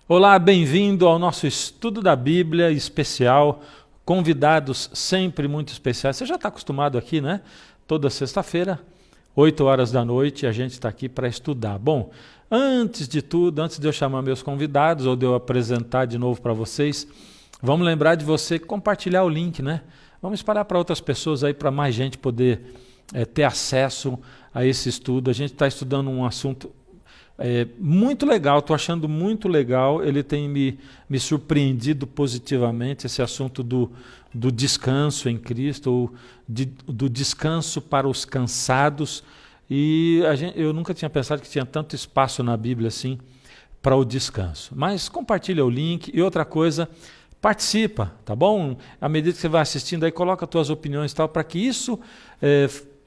Olá, bem-vindo ao nosso estudo da Bíblia especial, convidados sempre muito especiais. Você já está acostumado aqui, né? Toda sexta-feira, 8 horas da noite, a gente está aqui para estudar. Bom, antes de tudo, antes de eu chamar meus convidados ou de eu apresentar de novo para vocês, vamos lembrar de você compartilhar o link, né? Vamos espalhar para outras pessoas aí, para mais gente poder ter acesso a esse estudo. A gente está estudando um assunto muito legal, estou achando muito legal, ele tem me surpreendido positivamente, esse assunto do descanso em Cristo, ou do descanso para os cansados, e eu nunca tinha pensado que tinha tanto espaço na Bíblia assim para o descanso. Mas compartilha o link, e outra coisa, participa, tá bom? À medida que você vai assistindo, aí coloca as tuas opiniões e tal, para que isso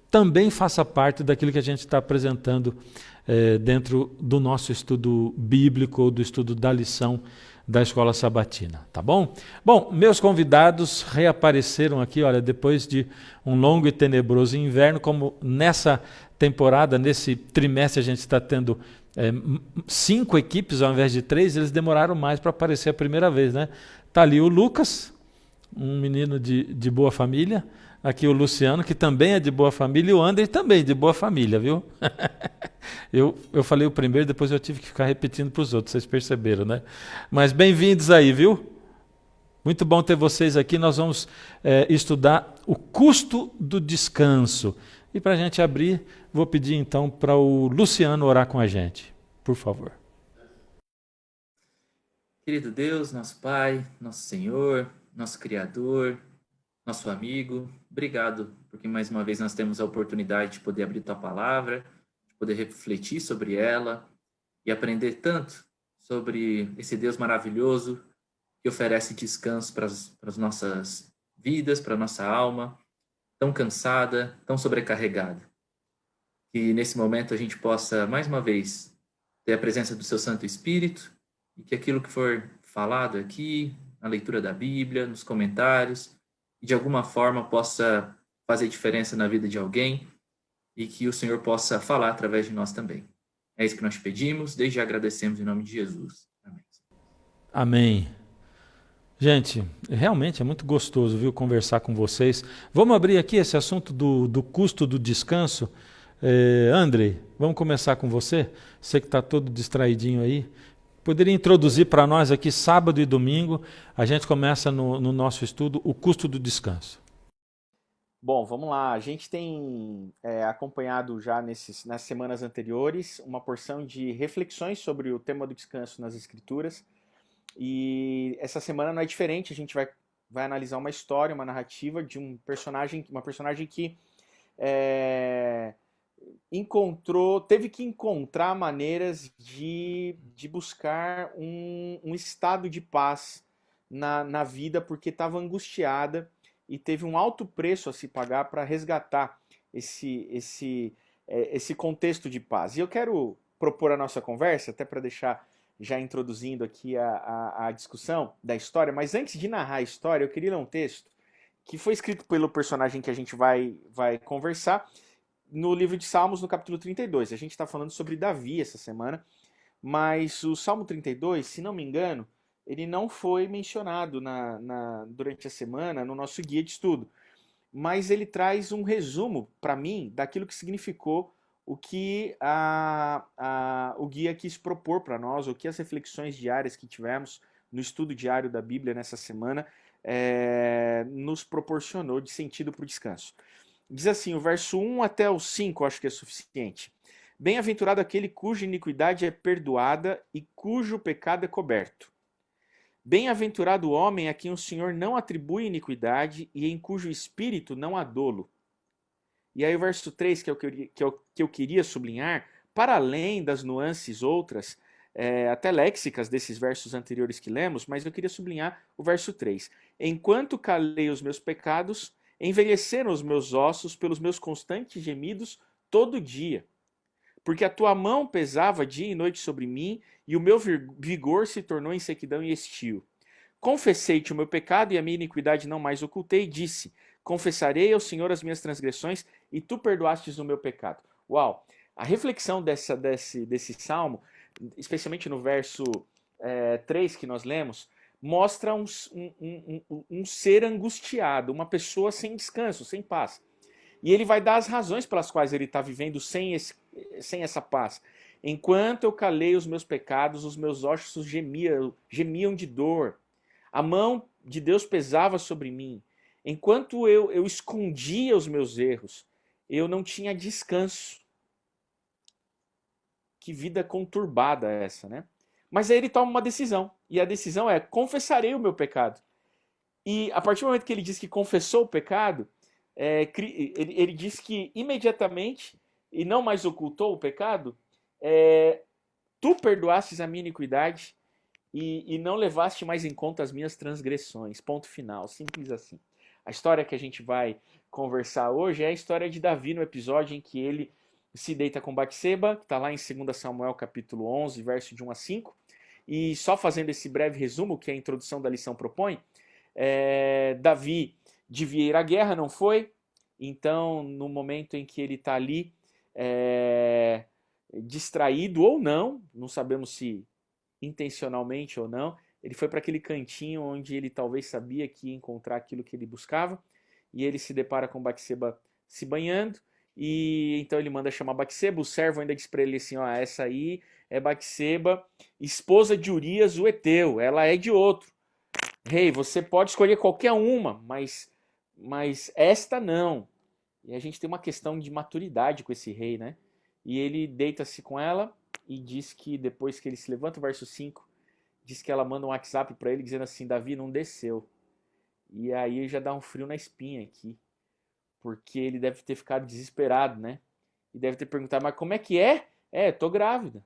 também faça parte daquilo que a gente está apresentando dentro do nosso estudo bíblico ou do estudo da lição da Escola Sabatina, tá bom? Bom, meus convidados reapareceram aqui, olha, depois de um longo e tenebroso inverno, como nessa temporada, nesse trimestre a gente está tendo 5 equipes ao invés de 3, eles demoraram mais para aparecer a primeira vez, né? Tá ali o Lucas, um menino de boa família, aqui o Luciano, que também é de boa família, e o André também de boa família, viu? Eu falei o primeiro, depois eu tive que ficar repetindo para os outros, vocês perceberam, né? Mas bem-vindos aí, viu? Muito bom ter vocês aqui. Nós vamos estudar o custo do descanso. E para a gente abrir, vou pedir então para o Luciano orar com a gente, por favor. Querido Deus, nosso Pai, nosso Senhor, nosso Criador, nosso amigo, obrigado porque mais uma vez nós temos a oportunidade de poder abrir Tua Palavra, de poder refletir sobre ela e aprender tanto sobre esse Deus maravilhoso que oferece descanso para as nossas vidas, para a nossa alma, tão cansada, tão sobrecarregada. Que nesse momento a gente possa, mais uma vez, ter a presença do Seu Santo Espírito e que aquilo que for falado aqui, na leitura da Bíblia, nos comentários, de alguma forma possa fazer diferença na vida de alguém e que o Senhor possa falar através de nós também. É isso que nós pedimos, desde já agradecemos em nome de Jesus. Amém. Amém. Gente, realmente é muito gostoso, viu, conversar com vocês. Vamos abrir aqui esse assunto do custo do descanso. Andrei, vamos começar com você? Você que está todo distraidinho aí. Poderia introduzir para nós aqui, sábado e domingo, a gente começa no nosso estudo, o custo do descanso. Bom, vamos lá. A gente tem acompanhado já nas semanas anteriores uma porção de reflexões sobre o tema do descanso nas Escrituras. E essa semana não é diferente. A gente vai analisar uma história, uma narrativa de uma personagem que teve que encontrar maneiras de buscar um estado de paz na vida, porque estava angustiada e teve um alto preço a se pagar para resgatar esse contexto de paz. E eu quero propor a nossa conversa, até para deixar já introduzindo aqui a discussão da história, mas antes de narrar a história, eu queria ler um texto que foi escrito pelo personagem que a gente vai conversar, no livro de Salmos, no capítulo 32. A gente está falando sobre Davi essa semana, mas o Salmo 32, se não me engano, ele não foi mencionado durante a semana no nosso guia de estudo. Mas ele traz um resumo, para mim, daquilo que significou o que o guia quis propor para nós, o que as reflexões diárias que tivemos no estudo diário da Bíblia nessa semana nos proporcionou de sentido para o descanso. Diz assim, o verso 1 até o 5, acho que é suficiente. Bem-aventurado aquele cuja iniquidade é perdoada e cujo pecado é coberto. Bem-aventurado o homem a quem o Senhor não atribui iniquidade e em cujo espírito não há dolo. E aí o verso 3, que eu queria sublinhar, para além das nuances outras, até léxicas desses versos anteriores que lemos, mas eu queria sublinhar o verso 3. Enquanto calei os meus pecados, envelheceram os meus ossos pelos meus constantes gemidos todo dia. Porque a tua mão pesava dia e noite sobre mim, e o meu vigor se tornou em sequidão e estio. Confessei-te o meu pecado e a minha iniquidade não mais ocultei, e disse, confessarei ao Senhor as minhas transgressões, e tu perdoastes o meu pecado. Uau! A reflexão desse salmo, especialmente no verso 3 que nós lemos, mostra um ser angustiado, uma pessoa sem descanso, sem paz. E ele vai dar as razões pelas quais ele está vivendo sem essa paz. Enquanto eu calei os meus pecados, os meus ossos gemiam de dor. A mão de Deus pesava sobre mim. Enquanto eu escondia os meus erros, eu não tinha descanso. Que vida conturbada essa, né? Mas aí ele toma uma decisão. E a decisão é: confessarei o meu pecado. E a partir do momento que ele diz que confessou o pecado, ele diz que imediatamente, e não mais ocultou o pecado, tu perdoastes a minha iniquidade e não levaste mais em conta as minhas transgressões. Ponto final, simples assim. A história que a gente vai conversar hoje é a história de Davi no episódio em que ele se deita com Batseba, que está lá em 2 Samuel capítulo 11, verso de 1 a 5. E só fazendo esse breve resumo, que a introdução da lição propõe, Davi devia ir à guerra, não foi? Então, no momento em que ele está ali, distraído ou não sabemos se intencionalmente ou não, ele foi para aquele cantinho onde ele talvez sabia que ia encontrar aquilo que ele buscava, e ele se depara com Batseba se banhando, e então ele manda chamar Batseba. O servo ainda diz para ele assim: essa aí é Batseba, esposa de Urias o Heteu, ela é de outro. Rei, você pode escolher qualquer uma, mas esta não. E a gente tem uma questão de maturidade com esse rei, né? E ele deita-se com ela e diz que depois que ele se levanta, o verso 5, diz que ela manda um WhatsApp para ele dizendo assim: Davi, não desceu. E aí já dá um frio na espinha aqui, porque ele deve ter ficado desesperado, né? E deve ter perguntado: mas como é que é? Tô grávida.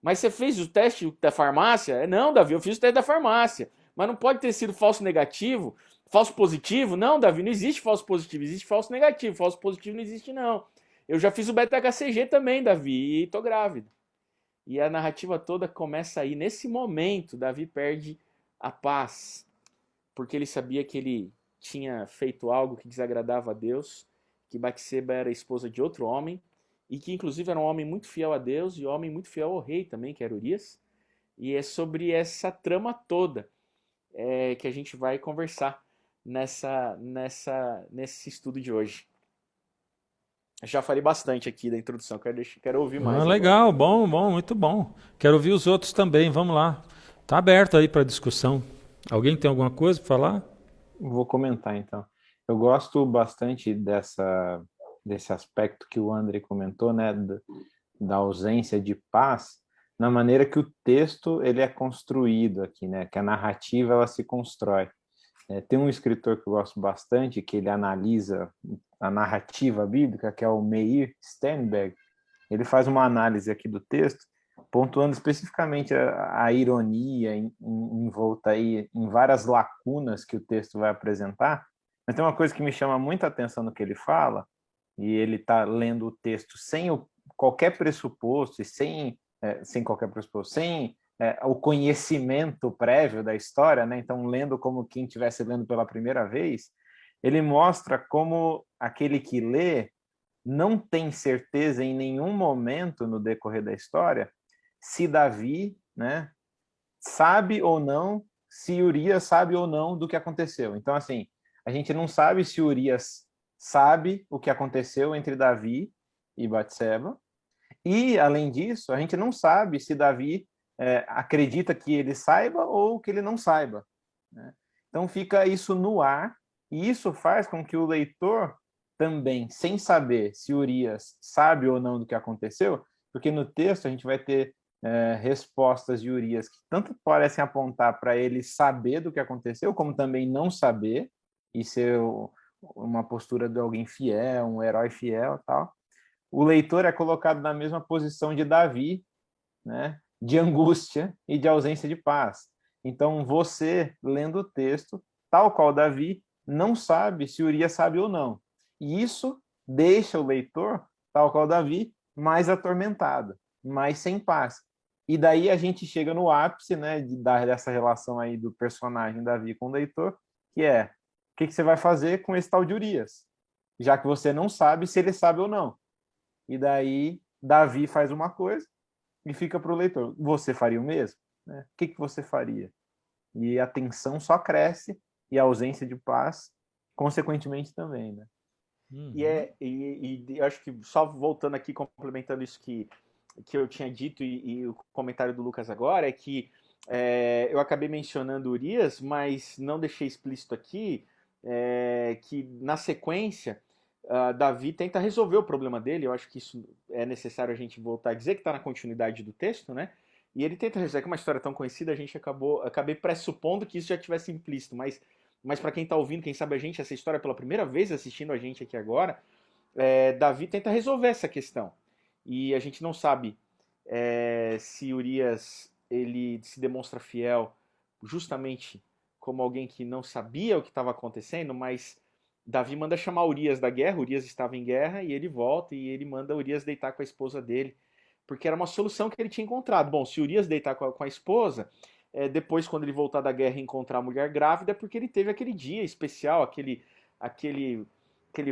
Mas você fez o teste da farmácia? Não, Davi, eu fiz o teste da farmácia. Mas não pode ter sido falso negativo, falso positivo? Não, Davi, não existe falso positivo, existe falso negativo. Falso positivo não existe, não. Eu já fiz o beta-HCG também, Davi, e tô grávida. E a narrativa toda começa aí. Nesse momento, Davi perde a paz, porque ele sabia que ele tinha feito algo que desagradava a Deus, que Batseba era esposa de outro homem, e que inclusive era um homem muito fiel a Deus e um homem muito fiel ao rei também, que era Urias. E é sobre essa trama toda que a gente vai conversar nesse estudo de hoje. Já falei bastante aqui da introdução, quero ouvir mais. Legal, agora. bom, muito bom. Quero ouvir os outros também, vamos lá. Tá aberto aí para discussão. Alguém tem alguma coisa para falar? Vou comentar então. Eu gosto bastante desse aspecto que o André comentou, né, da ausência de paz, na maneira que o texto ele é construído aqui, né, que a narrativa ela se constrói. Tem um escritor que eu gosto bastante, que ele analisa a narrativa bíblica, que é o Meir Sternberg. Ele faz uma análise aqui do texto, pontuando especificamente a ironia envolta aí em várias lacunas que o texto vai apresentar. Mas tem uma coisa que me chama muita atenção no que ele fala, e ele está lendo o texto sem qualquer pressuposto, e sem o conhecimento prévio da história, né? Então lendo como quem estivesse lendo pela primeira vez, ele mostra como aquele que lê não tem certeza em nenhum momento no decorrer da história se Davi, né, sabe ou não, se Urias sabe ou não do que aconteceu. Então, assim, a gente não sabe se Urias sabe o que aconteceu entre Davi e Batseba, e, além disso, a gente não sabe se Davi acredita que ele saiba ou que ele não saiba, né? Então, fica isso no ar, e isso faz com que o leitor também, sem saber se Urias sabe ou não do que aconteceu, porque no texto a gente vai ter respostas de Urias que tanto parecem apontar para ele saber do que aconteceu, como também não saber, e ser uma postura de alguém fiel, um herói fiel e tal. O leitor é colocado na mesma posição de Davi, né, de angústia e de ausência de paz. Então, você, lendo o texto, tal qual Davi, não sabe se Urias sabe ou não. E isso deixa o leitor, tal qual Davi, mais atormentado, mais sem paz. E daí a gente chega no ápice, né, dessa relação aí do personagem Davi com o leitor, que é: o que você vai fazer com esse tal de Urias? Já que você não sabe se ele sabe ou não. E daí Davi faz uma coisa e fica para o leitor: você faria o mesmo? né? O que você faria? E a tensão só cresce e a ausência de paz, consequentemente, também, né? E eu acho que, só voltando aqui, complementando isso que eu tinha dito e o comentário do Lucas agora, é que eu acabei mencionando Urias, mas não deixei explícito aqui que, na sequência, Davi tenta resolver o problema dele. Eu acho que isso é necessário a gente voltar a dizer, que está na continuidade do texto, né? E ele tenta resolver, que é uma história tão conhecida, a gente acabei pressupondo que isso já tivesse implícito, mas para quem está ouvindo, quem sabe a gente, essa história pela primeira vez assistindo a gente aqui agora, Davi tenta resolver essa questão. E a gente não sabe se Urias ele se demonstra fiel justamente como alguém que não sabia o que estava acontecendo, mas Davi manda chamar Urias da guerra. Urias estava em guerra e ele volta e ele manda Urias deitar com a esposa dele, porque era uma solução que ele tinha encontrado. Bom, se Urias deitar com a esposa, depois, quando ele voltar da guerra e encontrar a mulher grávida, é porque ele teve aquele dia especial, aquele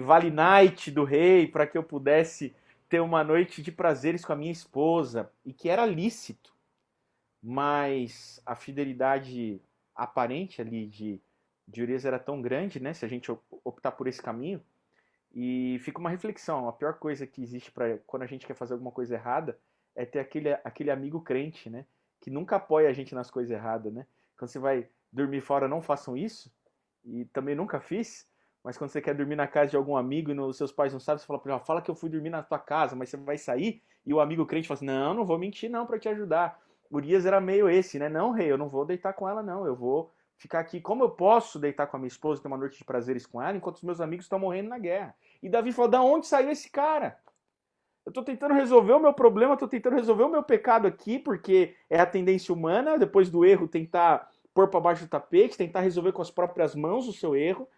Vale Night do rei, para que eu pudesse ter uma noite de prazeres com a minha esposa, e que era lícito. Mas a fidelidade aparente ali de Urias era tão grande, né, se a gente optar por esse caminho. E fica uma reflexão: a pior coisa que existe quando a gente quer fazer alguma coisa errada é ter aquele amigo crente, né, que nunca apoia a gente nas coisas erradas, né? Quando você vai dormir fora, não façam isso, e também nunca fiz. Mas quando você quer dormir na casa de algum amigo e os seus pais não sabem, você fala, fala que eu fui dormir na tua casa, mas você vai sair, e o amigo crente fala assim, não vou mentir não para te ajudar. Urias era meio esse, né? Não, rei, eu não vou deitar com ela não, eu vou ficar aqui. Como eu posso deitar com a minha esposa e ter uma noite de prazeres com ela, enquanto os meus amigos estão morrendo na guerra? E Davi falou, da onde saiu esse cara? Eu estou tentando resolver o meu problema, estou tentando resolver o meu pecado aqui, porque é a tendência humana, depois do erro, tentar pôr para baixo do tapete, tentar resolver com as próprias mãos o seu erro,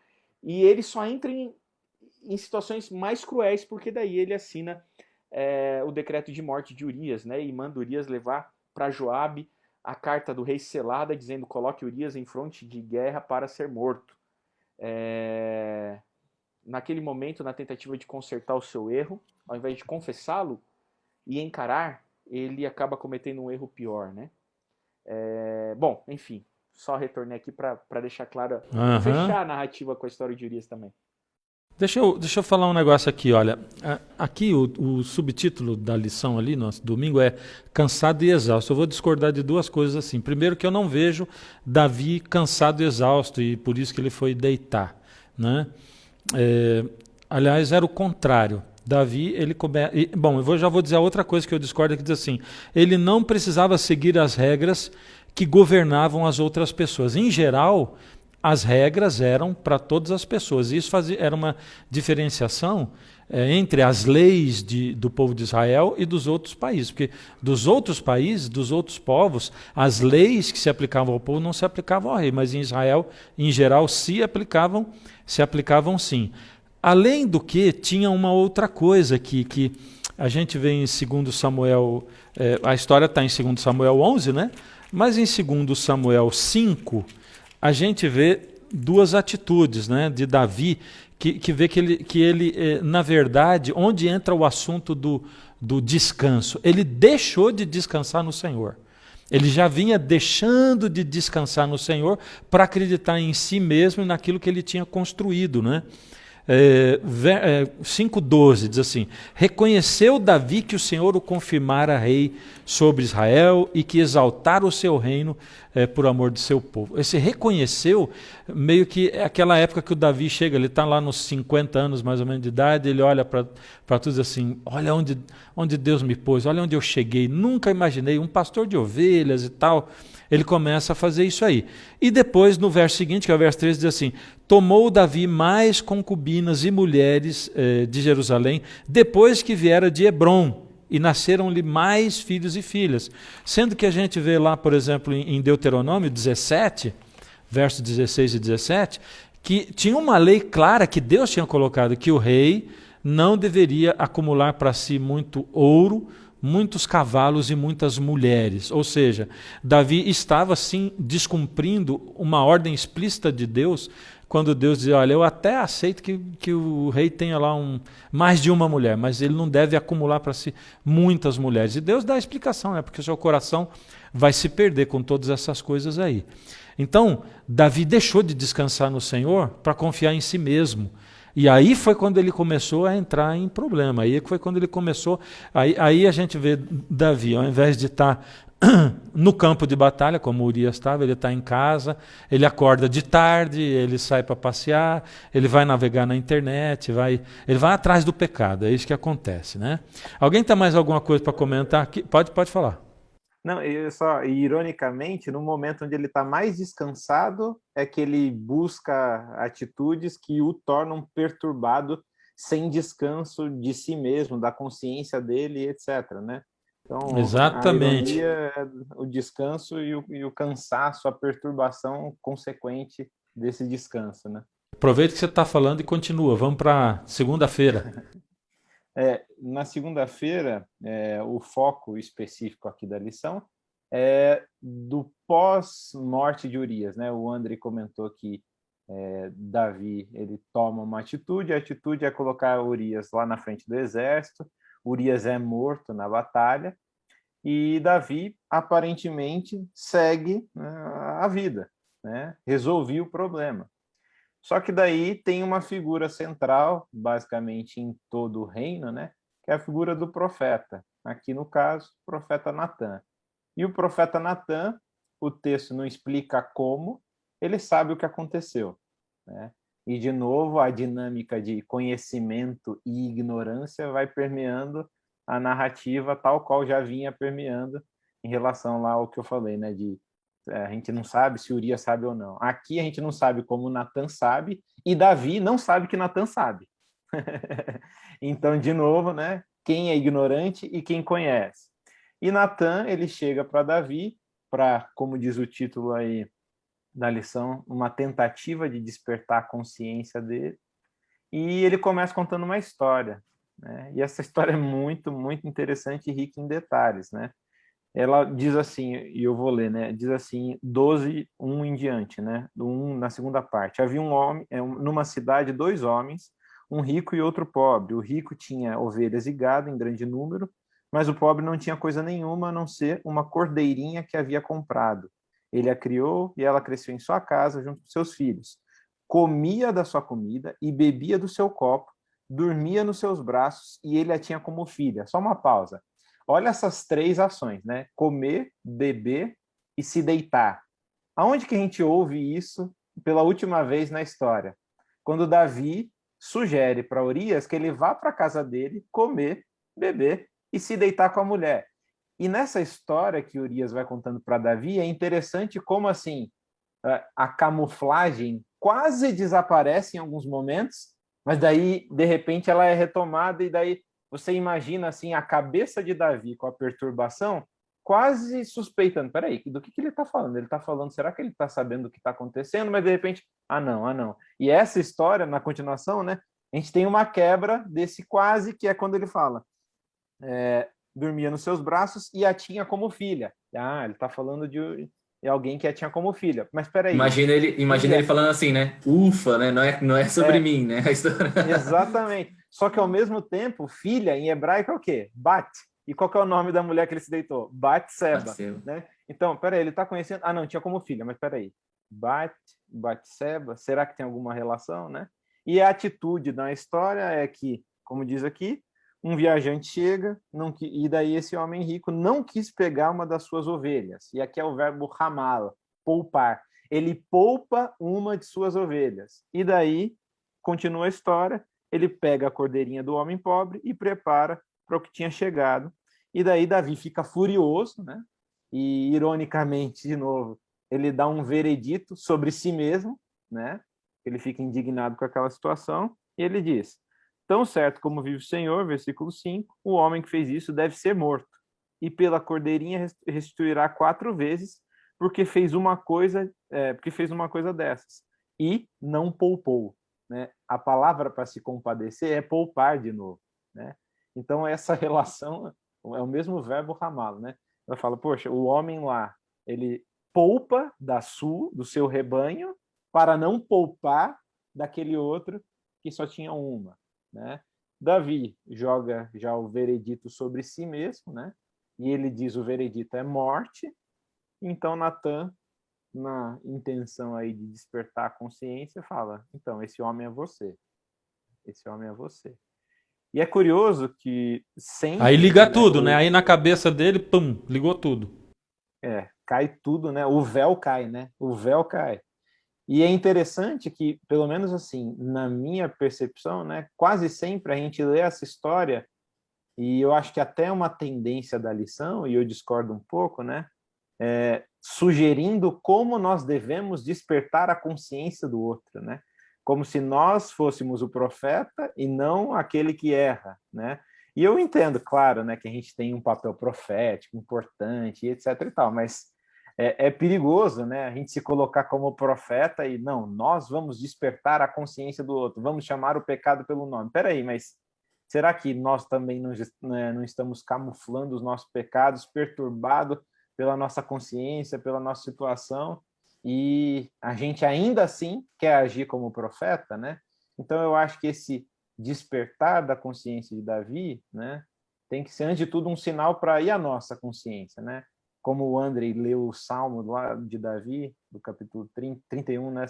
e ele só entra em situações mais cruéis, porque daí ele assina o decreto de morte de Urias, né, e manda Urias levar para Joabe a carta do rei selada, dizendo, coloque Urias em fronte de guerra para ser morto. Naquele momento, na tentativa de consertar o seu erro, ao invés de confessá-lo e encarar, ele acaba cometendo um erro pior, né? Bom, enfim, só retornei aqui para deixar claro, fechar a narrativa com a história de Urias também. Deixa eu falar um negócio aqui, olha. Aqui o subtítulo da lição ali, nosso domingo, é cansado e exausto. Eu vou discordar de duas coisas assim. Primeiro, que eu não vejo Davi cansado e exausto, e por isso que ele foi deitar, né? Aliás, era o contrário. Davi, ele começa... Bom, já vou dizer outra coisa que eu discordo, que diz assim, ele não precisava seguir as regras que governavam as outras pessoas. Em geral, as regras eram para todas as pessoas. Isso era uma diferenciação entre as leis do povo de Israel e dos outros países. Porque dos outros países, dos outros povos, as leis que se aplicavam ao povo não se aplicavam ao rei, mas em Israel, em geral, se aplicavam sim. Além do que, tinha uma outra coisa que a gente vê em 2 Samuel, a história está em 2 Samuel 11, né? Mas em 2 Samuel 5, a gente vê duas atitudes, né, de Davi, que vê que ele na verdade, onde entra o assunto do descanso, ele deixou de descansar no Senhor. Ele já vinha deixando de descansar no Senhor para acreditar em si mesmo e naquilo que ele tinha construído, né? 5:12 diz assim, reconheceu Davi que o Senhor o confirmara rei sobre Israel e que exaltara o seu reino por amor de seu povo. Esse reconheceu, meio que é aquela época que o Davi chega, ele está lá nos 50 anos mais ou menos de idade, ele olha para tudo e diz assim, olha onde Deus me pôs, olha onde eu cheguei, nunca imaginei, um pastor de ovelhas e tal. Ele começa a fazer isso aí. E depois, no verso seguinte, que é o verso 13, diz assim, tomou Davi mais concubinas e mulheres de Jerusalém, depois que viera de Hebrom, e nasceram-lhe mais filhos e filhas. Sendo que a gente vê lá, por exemplo, em Deuteronômio 17, versos 16 e 17, que tinha uma lei clara que Deus tinha colocado, que o rei não deveria acumular para si muito ouro, muitos cavalos e muitas mulheres. Ou seja, Davi estava sim descumprindo uma ordem explícita de Deus quando Deus diz, olha, eu até aceito que o rei tenha lá mais de uma mulher, mas ele não deve acumular para si muitas mulheres. E Deus dá a explicação, porque o seu coração vai se perder com todas essas coisas aí. Então, Davi deixou de descansar no Senhor para confiar em si mesmo. E aí foi quando ele começou a entrar em problema. Aí foi quando ele começou. Aí a gente vê Davi, ao invés de estar no campo de batalha, como Urias estava, ele está em casa, ele acorda de tarde, ele sai para passear, ele vai navegar na internet, ele vai atrás do pecado. É isso que acontece, né? Alguém tem mais alguma coisa para comentar aqui? Pode falar. Não, ironicamente, no momento onde ele está mais descansado, é que ele busca atitudes que o tornam perturbado, sem descanso de si mesmo, da consciência dele, etc., né? Então, exatamente. A ironia é o descanso e o cansaço, a perturbação consequente desse descanso, né? Aproveita que você está falando e continua. Vamos para segunda-feira. Na segunda-feira, o foco específico aqui da lição é do pós-morte de Urias, né? O André comentou que Davi ele toma uma atitude, a atitude é colocar Urias lá na frente do exército, Urias é morto na batalha, e Davi aparentemente segue a vida, né? Resolveu o problema. Só que daí tem uma figura central, basicamente em todo o reino, né? Que é a figura do profeta. Aqui no caso, o profeta Natã. E o profeta Natã, o texto não explica como, ele sabe o que aconteceu, né? E, de novo, a dinâmica de conhecimento e ignorância vai permeando a narrativa, tal qual já vinha permeando em relação lá ao que eu falei, né? A gente não sabe se Urias sabe ou não. Aqui a gente não sabe como Natã sabe, e Davi não sabe que Natã sabe. Então, de novo, né? Quem é ignorante e quem conhece. E Natã, ele chega para Davi, para, como diz o título aí da lição, uma tentativa de despertar a consciência dele. E ele começa contando uma história, né? E essa história é muito, muito interessante e rica em detalhes, né? Ela diz assim, e eu vou ler, né? Diz assim, 12, 1 em diante, né? Do 1 na segunda parte. Havia um homem, numa cidade, 2 homens, um rico e outro pobre. O rico tinha ovelhas e gado em grande número, mas o pobre não tinha coisa nenhuma a não ser uma cordeirinha que havia comprado. Ele a criou e ela cresceu em sua casa junto com seus filhos. Comia da sua comida e bebia do seu copo, dormia nos seus braços e ele a tinha como filha. Só uma pausa. Olha essas 3 ações, né? Comer, beber e se deitar. Aonde que a gente ouve isso pela última vez na história? Quando Davi sugere para Urias que ele vá para a casa dele, comer, beber e se deitar com a mulher. E nessa história que Urias vai contando para Davi, é interessante como assim a camuflagem quase desaparece em alguns momentos, mas daí, de repente, ela é retomada e daí você imagina assim a cabeça de Davi com a perturbação, quase suspeitando, peraí, do que ele está falando? Ele está falando, será que ele está sabendo o que está acontecendo? Mas de repente, ah não. E essa história, na continuação, né, a gente tem uma quebra desse quase, que é quando ele fala, dormia nos seus braços e a tinha como filha. Ah, ele está falando de alguém que a tinha como filha. Mas peraí. Imagina ele falando assim, né? Ufa, né? Não é sobre mim, né? A história. Exatamente. Só que ao mesmo tempo, filha em hebraico é o quê? Bat. E qual que é o nome da mulher que ele se deitou? Batseba, né? Então, peraí, ele está conhecendo... Ah, não, tinha como filha, mas peraí. Batseba, será que tem alguma relação, né? E a atitude da história é que, como diz aqui, um viajante chega, e daí esse homem rico não quis pegar uma das suas ovelhas. E aqui é o verbo ramal, poupar. Ele poupa uma de suas ovelhas. E daí, continua a história, ele pega a cordeirinha do homem pobre e prepara para o que tinha chegado. E daí Davi fica furioso, né? E, ironicamente, de novo, ele dá um veredito sobre si mesmo, né? Ele fica indignado com aquela situação, e ele diz: tão certo como vive o Senhor, versículo 5, o homem que fez isso deve ser morto, e pela cordeirinha restituirá 4 vezes, porque fez uma coisa dessas, e não poupou, né? A palavra para se compadecer é poupar de novo, né? Então essa relação é o mesmo verbo ramalo, né? Ela fala, poxa, o homem ele poupa do seu rebanho para não poupar daquele outro que só tinha uma, né? Davi joga já o veredito sobre si mesmo, né? E ele diz o veredito é morte. Então Natan, na intenção aí de despertar a consciência, fala: então, esse homem é você. Esse homem é você. E é curioso que sempre... Aí liga tudo, né? Aí na cabeça dele, pum, ligou tudo. Cai tudo, né? O véu cai, né? O véu cai. E é interessante que, pelo menos assim, na minha percepção, né, quase sempre a gente lê essa história, e eu acho que até uma tendência da lição, e eu discordo um pouco, né, sugerindo como nós devemos despertar a consciência do outro, né? Como se nós fôssemos o profeta e não aquele que erra, né? E eu entendo, claro, né, que a gente tem um papel profético importante, etc. e tal, mas é perigoso, né, a gente se colocar como profeta e não, nós vamos despertar a consciência do outro, vamos chamar o pecado pelo nome. Peraí, mas será que nós também não estamos camuflando os nossos pecados, perturbados pela nossa consciência, pela nossa situação, e a gente ainda assim quer agir como profeta, né? Então eu acho que esse despertar da consciência de Davi, né, tem que ser, antes de tudo, um sinal para ir a nossa consciência, né? Como o Andrei leu o Salmo lá de Davi, do capítulo 31, né,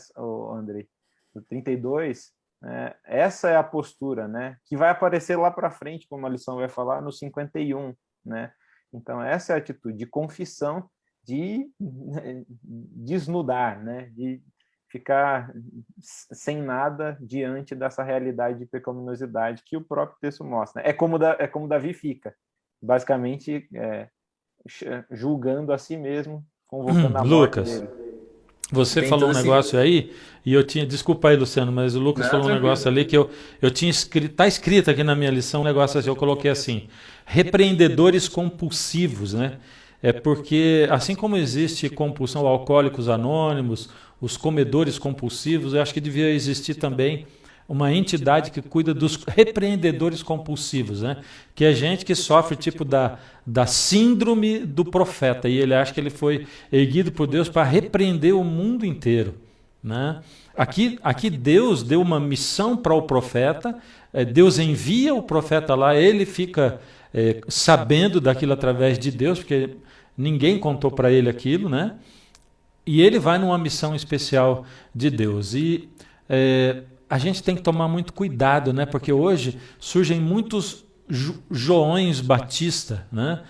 Andrei, do 32, né, essa é a postura, né, que vai aparecer lá para frente, como a lição vai falar, no 51, né? Então, essa é a atitude de confissão, de desnudar, né, de ficar sem nada diante dessa realidade de pecaminosidade que o próprio texto mostra, né? É como Davi fica, basicamente, julgando a si mesmo, convocando a morte Lucas, dele. você falou um negócio aí, e eu tinha... Desculpa aí, Luciano, mas o Lucas falou um negócio ali que eu tinha escrito... Está escrito aqui na minha lição um negócio assim, eu coloquei assim: repreendedores compulsivos, né? É porque, assim como existe compulsão, alcoólicos anônimos, os comedores compulsivos, eu acho que devia existir também uma entidade que cuida dos repreendedores compulsivos, né? Que é gente que sofre tipo da síndrome do profeta, e ele acha que ele foi erguido por Deus para repreender o mundo inteiro, né? Aqui Deus deu uma missão para o profeta, Deus envia o profeta lá, ele fica sabendo daquilo através de Deus, porque ninguém contou para ele aquilo, né? E ele vai numa missão especial de Deus. E a gente tem que tomar muito cuidado, né? Porque hoje surgem muitos Joões Batista, né?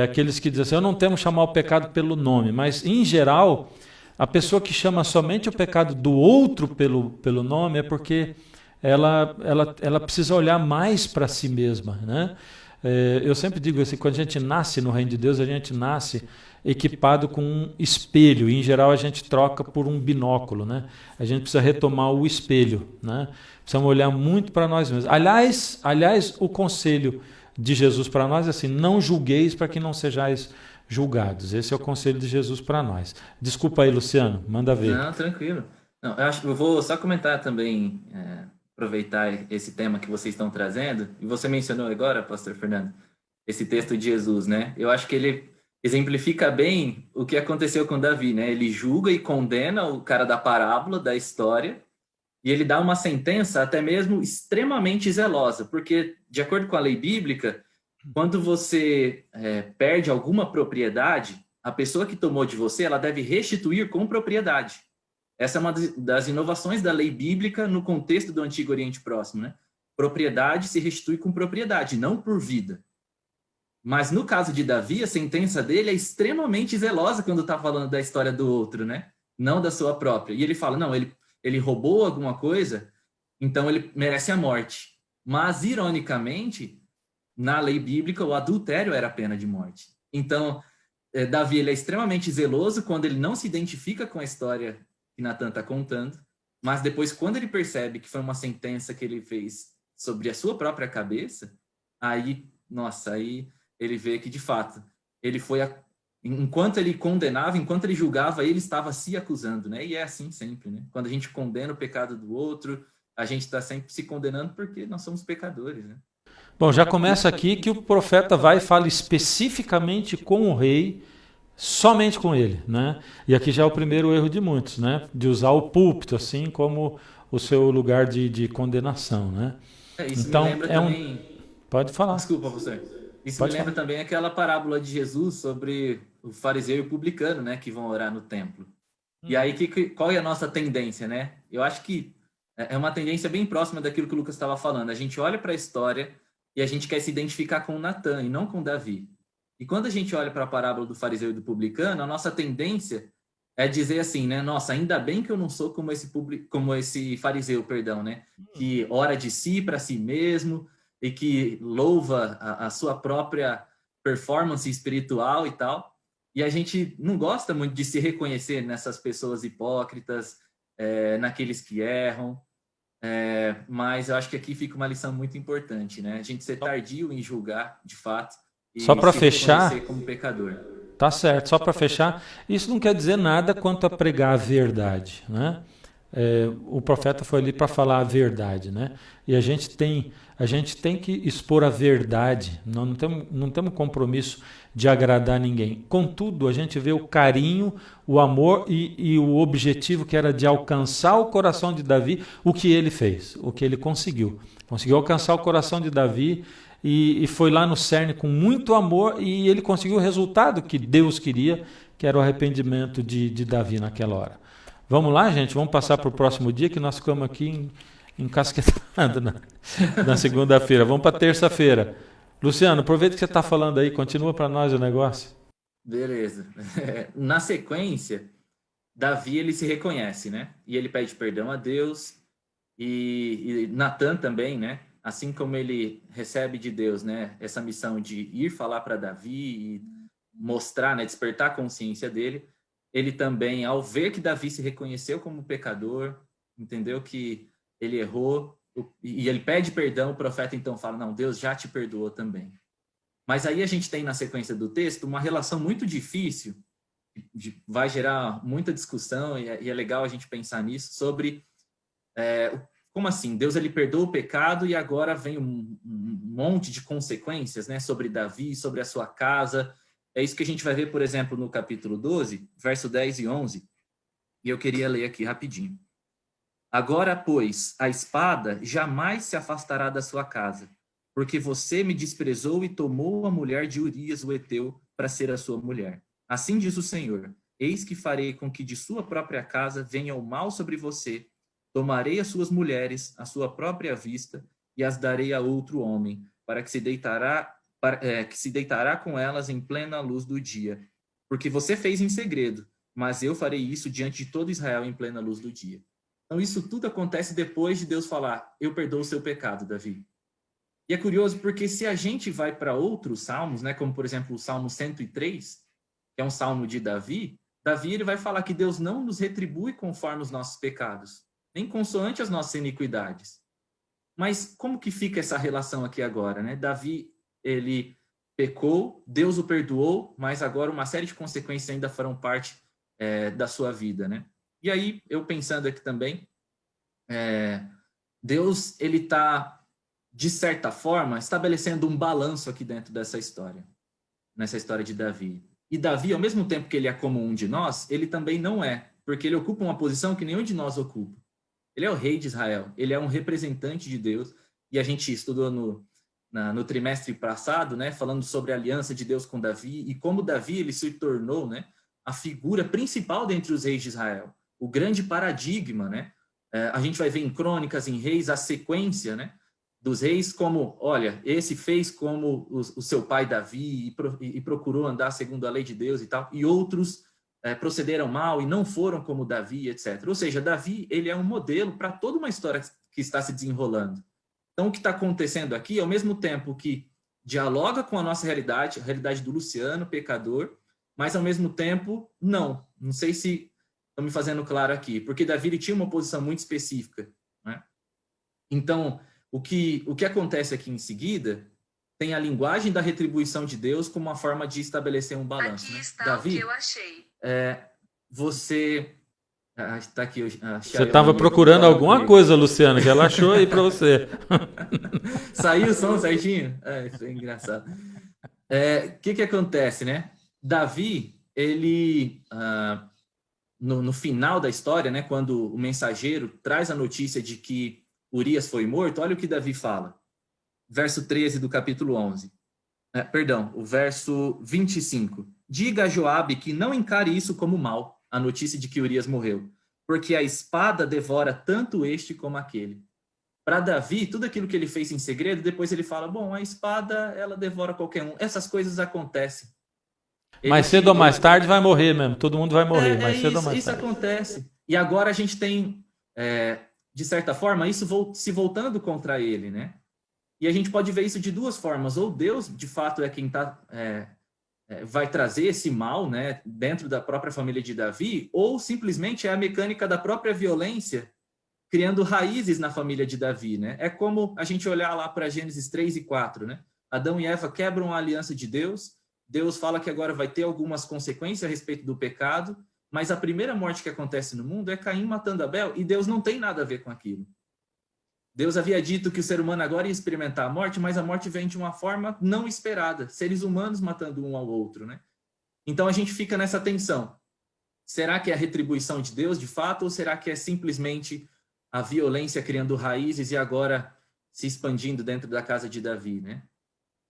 Aqueles que dizem assim: eu não temo chamar o pecado pelo nome, mas em geral a pessoa que chama somente o pecado do outro pelo nome é porque ela precisa olhar mais para si mesma, né? Eu sempre digo assim, quando a gente nasce no reino de Deus, a gente nasce equipado com um espelho, e em geral a gente troca por um binóculo, né? A gente precisa retomar o espelho, né? Precisamos olhar muito para nós mesmos. Aliás, o conselho de Jesus para nós é assim: não julgueis para que não sejais julgados. Esse é o conselho de Jesus para nós. Desculpa aí, Luciano, manda ver. Não, tranquilo. Não, eu vou só comentar também, aproveitar esse tema que vocês estão trazendo, e você mencionou agora, pastor Fernando, esse texto de Jesus, né? Eu acho que ele exemplifica bem o que aconteceu com Davi, né? Ele julga e condena o cara da parábola, da história, e ele dá uma sentença até mesmo extremamente zelosa, porque, de acordo com a lei bíblica, quando você perde alguma propriedade, a pessoa que tomou de você, ela deve restituir com propriedade. Essa é uma das inovações da lei bíblica no contexto do Antigo Oriente Próximo, né? Propriedade se restitui com propriedade, não por vida. Mas no caso de Davi, a sentença dele é extremamente zelosa quando está falando da história do outro, né? Não da sua própria. E ele fala, não, ele roubou alguma coisa, então ele merece a morte. Mas, ironicamente, na lei bíblica, o adultério era a pena de morte. Então, Davi ele é extremamente zeloso quando ele não se identifica com a história que Natan está contando, mas depois, quando ele percebe que foi uma sentença que ele fez sobre a sua própria cabeça, aí ele vê que, de fato, ele foi... Enquanto ele condenava, enquanto ele julgava, ele estava se acusando, né? E é assim sempre, né? Quando a gente condena o pecado do outro, a gente está sempre se condenando porque nós somos pecadores, né? Bom, já começa aqui que o profeta vai e fala especificamente com o rei, somente com ele, né? E aqui já é o primeiro erro de muitos, né? De usar o púlpito, assim como o seu lugar de condenação, né? Isso Então, me lembra também. Pode falar. Desculpa, professor. Isso Pode me lembra falar. também aquela parábola de Jesus sobre o fariseu e o publicano, né, que vão orar no templo. E aí, qual é a nossa tendência, né? Eu acho que é uma tendência bem próxima daquilo que o Lucas estava falando. A gente olha para a história e a gente quer se identificar com Natan e não com Davi. E quando a gente olha para a parábola do fariseu e do publicano, a nossa tendência é dizer assim, né? Nossa, ainda bem que eu não sou como esse fariseu, perdão, né? Que ora de si para si mesmo e que louva a sua própria performance espiritual e tal. E a gente não gosta muito de se reconhecer nessas pessoas hipócritas, naqueles que erram. Mas eu acho que aqui fica uma lição muito importante, né? A gente ser tardio em julgar, de fato, e Só para se fechar, reconhecer como pecador. tá certo, só para fechar, isso não quer dizer nada quanto a pregar a verdade, né? O profeta foi ali para falar a verdade, né? E a gente tem que expor a verdade, nós não temos compromisso de agradar ninguém. Contudo, a gente vê o carinho, o amor e o objetivo que era de alcançar o coração de Davi, o que ele fez, o que ele conseguiu. Conseguiu alcançar o coração de Davi e foi lá no cerne com muito amor e ele conseguiu o resultado que Deus queria, que era o arrependimento de Davi naquela hora. Vamos lá, gente? Vamos passar para o próximo dia, que nós ficamos aqui encasquetados na segunda-feira. Vamos para terça-feira. Luciano, aproveita que você está falando aí, continua para nós o negócio. Beleza. Na sequência, Davi, ele se reconhece, né? E ele pede perdão a Deus. E Natan também, né? Assim como ele recebe de Deus, né? Essa missão de ir falar para Davi e mostrar, né? Despertar a consciência dele. Ele também, ao ver que Davi se reconheceu como pecador, entendeu que ele errou, e ele pede perdão, o profeta então fala, não, Deus já te perdoou também. Mas aí a gente tem na sequência do texto uma relação muito difícil, vai gerar muita discussão, e é legal a gente pensar nisso, sobre como assim, Deus ele perdoa o pecado e agora vem um monte de consequências, né, sobre Davi, sobre a sua casa. É isso que a gente vai ver, por exemplo, no capítulo 12, verso 10 e 11, e eu queria ler aqui rapidinho. Agora, pois, a espada jamais se afastará da sua casa, porque você me desprezou e tomou a mulher de Urias, o heteu, para ser a sua mulher. Assim diz o Senhor, eis que farei com que de sua própria casa venha o mal sobre você, tomarei as suas mulheres, à sua própria vista, e as darei a outro homem, para que se deitará com elas em plena luz do dia. Porque você fez em segredo, mas eu farei isso diante de todo Israel em plena luz do dia. Então isso tudo acontece depois de Deus falar, eu perdoo o seu pecado, Davi. E é curioso porque se a gente vai para outros salmos, né, como por exemplo o Salmo 103, que é um salmo de Davi, ele vai falar que Deus não nos retribui conforme os nossos pecados, nem consoante as nossas iniquidades. Mas como que fica essa relação aqui agora, né? Davi, ele pecou, Deus o perdoou, mas agora uma série de consequências ainda farão parte da sua vida, né? E aí, eu pensando aqui também, Deus, ele está, de certa forma, estabelecendo um balanço aqui dentro dessa história, nessa história de Davi. E Davi, ao mesmo tempo que ele é como um de nós, ele também não é, porque ele ocupa uma posição que nenhum de nós ocupa. Ele é o rei de Israel, ele é um representante de Deus, e a gente estudou no trimestre passado, né, falando sobre a aliança de Deus com Davi, e como Davi ele se tornou, né, a figura principal dentre os reis de Israel, o grande paradigma, né? A gente vai ver em Crônicas, em Reis, a sequência, né, dos reis como, olha, esse fez como o seu pai Davi e procurou andar segundo a lei de Deus e tal, e outros procederam mal e não foram como Davi, etc. Ou seja, Davi, ele é um modelo para toda uma história que está se desenrolando. Então, o que está acontecendo aqui, ao mesmo tempo que dialoga com a nossa realidade, a realidade do Luciano, pecador, mas ao mesmo tempo, não sei se estou me fazendo claro aqui, porque Davi ele tinha uma posição muito específica, né? Então, o que acontece aqui em seguida tem a linguagem da retribuição de Deus como uma forma de estabelecer um balanço. Aqui está Davi, o que eu achei. Você... tá aqui, você estava procurando alguma coisa, Luciano, que ela achou aí para você. Saiu o som certinho? Isso é engraçado. O que acontece, né? Davi, ele no final da história, né, quando o mensageiro traz a notícia de que Urias foi morto, olha o que Davi fala. Verso 13 do capítulo 11. Perdão, o verso 25. Diga a Joabe que não encare isso como mal, a notícia de que Urias morreu, porque a espada devora tanto este como aquele. Para Davi, tudo aquilo que ele fez em segredo, depois ele fala, bom, a espada, ela devora qualquer um. Essas coisas acontecem. Mais cedo ou mais tarde vai morrer mesmo. Todo mundo vai morrer, mais cedo ou mais isso tarde. acontece. E agora a gente tem, de certa forma, isso se voltando contra ele, né? E a gente pode ver isso de duas formas. Ou Deus, de fato, é quem vai trazer esse mal, né, dentro da própria família de Davi, ou simplesmente é a mecânica da própria violência criando raízes na família de Davi, né? É como a gente olhar lá para Gênesis 3 e 4, né? Adão e Eva quebram a aliança de Deus, Deus fala que agora vai ter algumas consequências a respeito do pecado, mas a primeira morte que acontece no mundo é Caim matando Abel, e Deus não tem nada a ver com aquilo. Deus havia dito que o ser humano agora ia experimentar a morte, mas a morte vem de uma forma não esperada, seres humanos matando um ao outro, né? Então a gente fica nessa tensão. Será que é a retribuição de Deus, de fato, ou será que é simplesmente a violência criando raízes e agora se expandindo dentro da casa de Davi, né?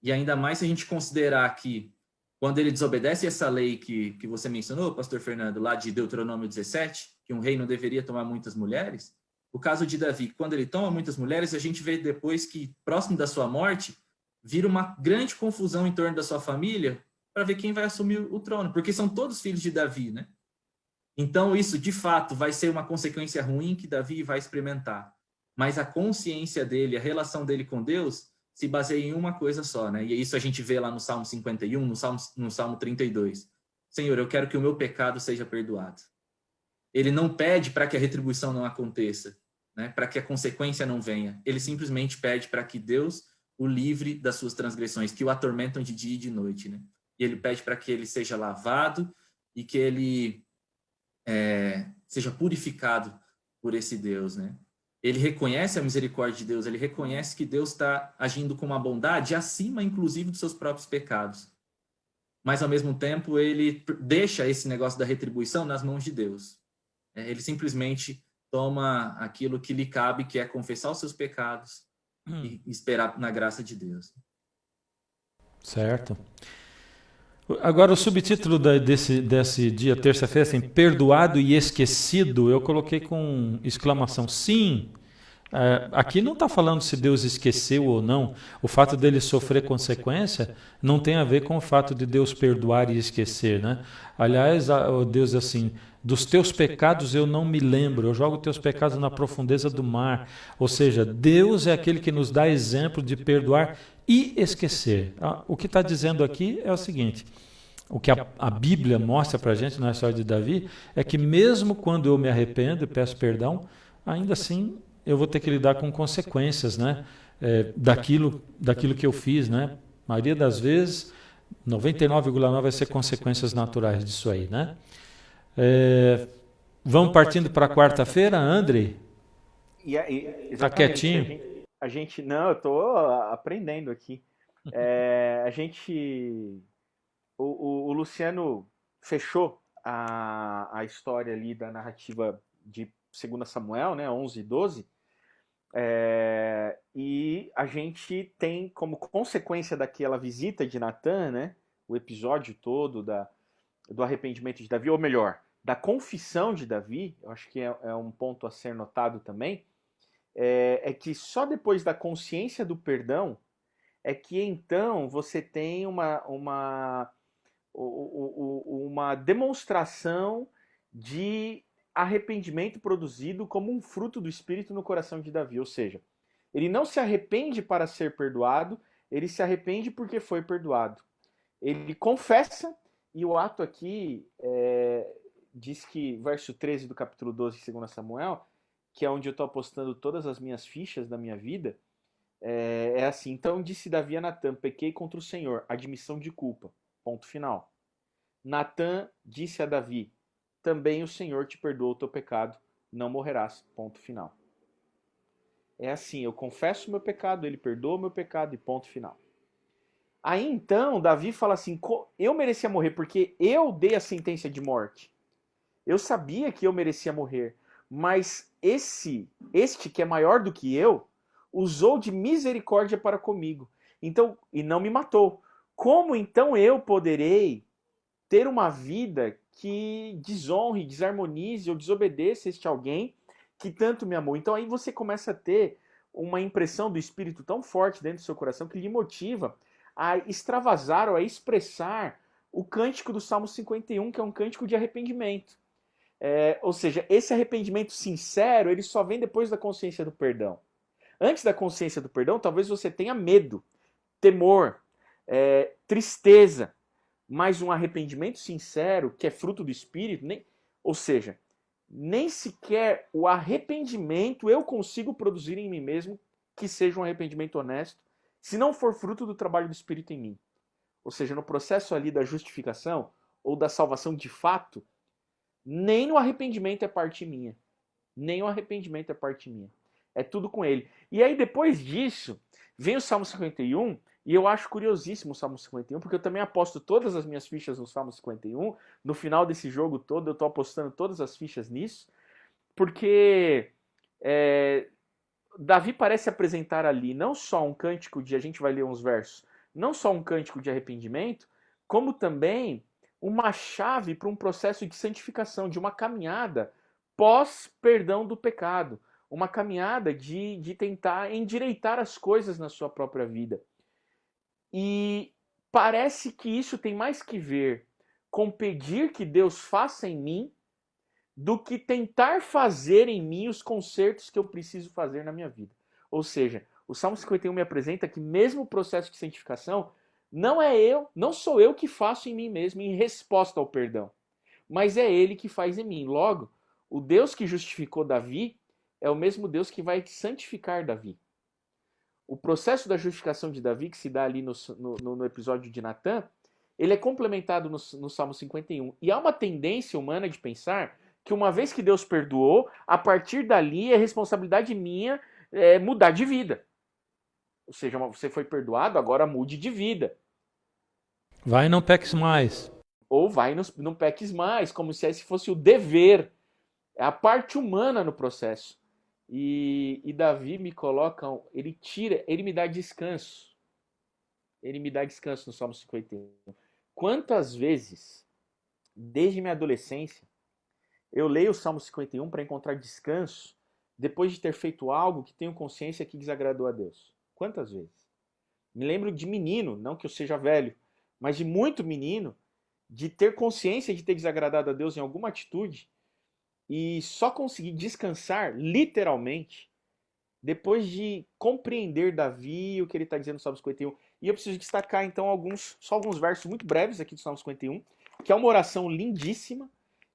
E ainda mais se a gente considerar que quando ele desobedece essa lei que você mencionou, pastor Fernando, lá de Deuteronômio 17, que um rei não deveria tomar muitas mulheres, o caso de Davi, quando ele toma muitas mulheres, a gente vê depois que, próximo da sua morte, vira uma grande confusão em torno da sua família para ver quem vai assumir o trono, porque são todos filhos de Davi, né? Então, isso, de fato, vai ser uma consequência ruim que Davi vai experimentar. Mas a consciência dele, a relação dele com Deus, se baseia em uma coisa só, né? E isso a gente vê lá no Salmo 51, no Salmo 32. Senhor, eu quero que o meu pecado seja perdoado. Ele não pede para que a retribuição não aconteça, né? Para que a consequência não venha. Ele simplesmente pede para que Deus o livre das suas transgressões, que o atormentam de dia e de noite, né? E ele pede para que ele seja lavado e que ele seja purificado por esse Deus, né? Ele reconhece a misericórdia de Deus, ele reconhece que Deus está agindo com uma bondade acima, inclusive, dos seus próprios pecados. Mas, ao mesmo tempo, ele deixa esse negócio da retribuição nas mãos de Deus. Ele simplesmente toma aquilo que lhe cabe, que é confessar os seus pecados e esperar na graça de Deus. Certo. Agora, o subtítulo desse dia, terça-feira, assim, perdoado e esquecido, eu coloquei com exclamação. Sim, aqui não está falando se Deus esqueceu ou não. O fato dele sofrer consequência não tem a ver com o fato de Deus perdoar e esquecer, né? Aliás, Deus assim, dos teus pecados eu não me lembro, eu jogo teus pecados na profundeza do mar. Ou seja, Deus é aquele que nos dá exemplo de perdoar e esquecer. O que está dizendo aqui é o seguinte, o que a Bíblia mostra para a gente na história de Davi é que mesmo quando eu me arrependo e peço perdão, ainda assim eu vou ter que lidar com consequências, né? Daquilo que eu fiz, né? A maioria das vezes, 99,9% vai ser consequências naturais disso aí, né? Vamos partindo para quarta-feira, André? Está quietinho? Não, eu estou aprendendo aqui. O Luciano fechou a história ali da narrativa de 2 Samuel, né, 11 e 12, e a gente tem como consequência daquela visita de Natan, né, o episódio todo do arrependimento de Davi, ou melhor, da confissão de Davi, eu acho que é um ponto a ser notado também, é que só depois da consciência do perdão é que então você tem uma demonstração de arrependimento produzido como um fruto do Espírito no coração de Davi. Ou seja, ele não se arrepende para ser perdoado, ele se arrepende porque foi perdoado. Ele confessa, e o ato aqui diz que, verso 13 do capítulo 12 de 2 Samuel, que é onde eu estou apostando todas as minhas fichas da minha vida, é assim: então disse Davi a Natan, pequei contra o Senhor, admissão de culpa, ponto final. Natan disse a Davi, também o Senhor te perdoou o teu pecado, não morrerás, ponto final. É assim, eu confesso o meu pecado, ele perdoa o meu pecado e ponto final. Aí então Davi fala assim, eu merecia morrer porque eu dei a sentença de morte. Eu sabia que eu merecia morrer, mas este que é maior do que eu, usou de misericórdia para comigo. Então, e não me matou. Como então eu poderei ter uma vida que desonre, desarmonize ou desobedeça este alguém que tanto me amou? Então aí você começa a ter uma impressão do Espírito tão forte dentro do seu coração que lhe motiva a extravasar ou a expressar o cântico do Salmo 51, que é um cântico de arrependimento. Ou seja, esse arrependimento sincero, ele só vem depois da consciência do perdão. Antes da consciência do perdão, talvez você tenha medo, temor, tristeza, mas um arrependimento sincero, que é fruto do Espírito, ou seja, nem sequer o arrependimento eu consigo produzir em mim mesmo que seja um arrependimento honesto, se não for fruto do trabalho do Espírito em mim. Ou seja, no processo ali da justificação ou da salvação de fato, nem no arrependimento é parte minha. Nem o arrependimento é parte minha. É tudo com ele. E aí depois disso, vem o Salmo 51, e eu acho curiosíssimo o Salmo 51, porque eu também aposto todas as minhas fichas no Salmo 51. No final desse jogo todo, eu estou apostando todas as fichas nisso, porque Davi parece apresentar ali não só um cântico de, a gente vai ler uns versos, não só um cântico de arrependimento, como também uma chave para um processo de santificação, de uma caminhada pós-perdão do pecado, uma caminhada de tentar endireitar as coisas na sua própria vida. E parece que isso tem mais que ver com pedir que Deus faça em mim do que tentar fazer em mim os consertos que eu preciso fazer na minha vida. Ou seja, o Salmo 51 me apresenta que mesmo o processo de santificação não sou eu que faço em mim mesmo em resposta ao perdão, mas é ele que faz em mim. Logo, o Deus que justificou Davi é o mesmo Deus que vai santificar Davi. O processo da justificação de Davi, que se dá ali no episódio de Natã, ele é complementado no Salmo 51. E há uma tendência humana de pensar que uma vez que Deus perdoou, a partir dali é responsabilidade minha mudar de vida. Ou seja, você foi perdoado, agora mude de vida. Vai e não peques mais. Ou vai e não peques mais, como se esse fosse o dever. É a parte humana no processo. E Davi me coloca, ele me dá descanso. Ele me dá descanso no Salmo 51. Quantas vezes, desde minha adolescência, eu leio o Salmo 51 para encontrar descanso depois de ter feito algo que tenho consciência que desagradou a Deus? Quantas vezes? Me lembro de menino, não que eu seja velho, mas de muito menino, de ter consciência de ter desagradado a Deus em alguma atitude e só conseguir descansar, literalmente, depois de compreender Davi, o que ele está dizendo no Salmo 51. E eu preciso destacar, então, só alguns versos muito breves aqui do Salmo 51, que é uma oração lindíssima,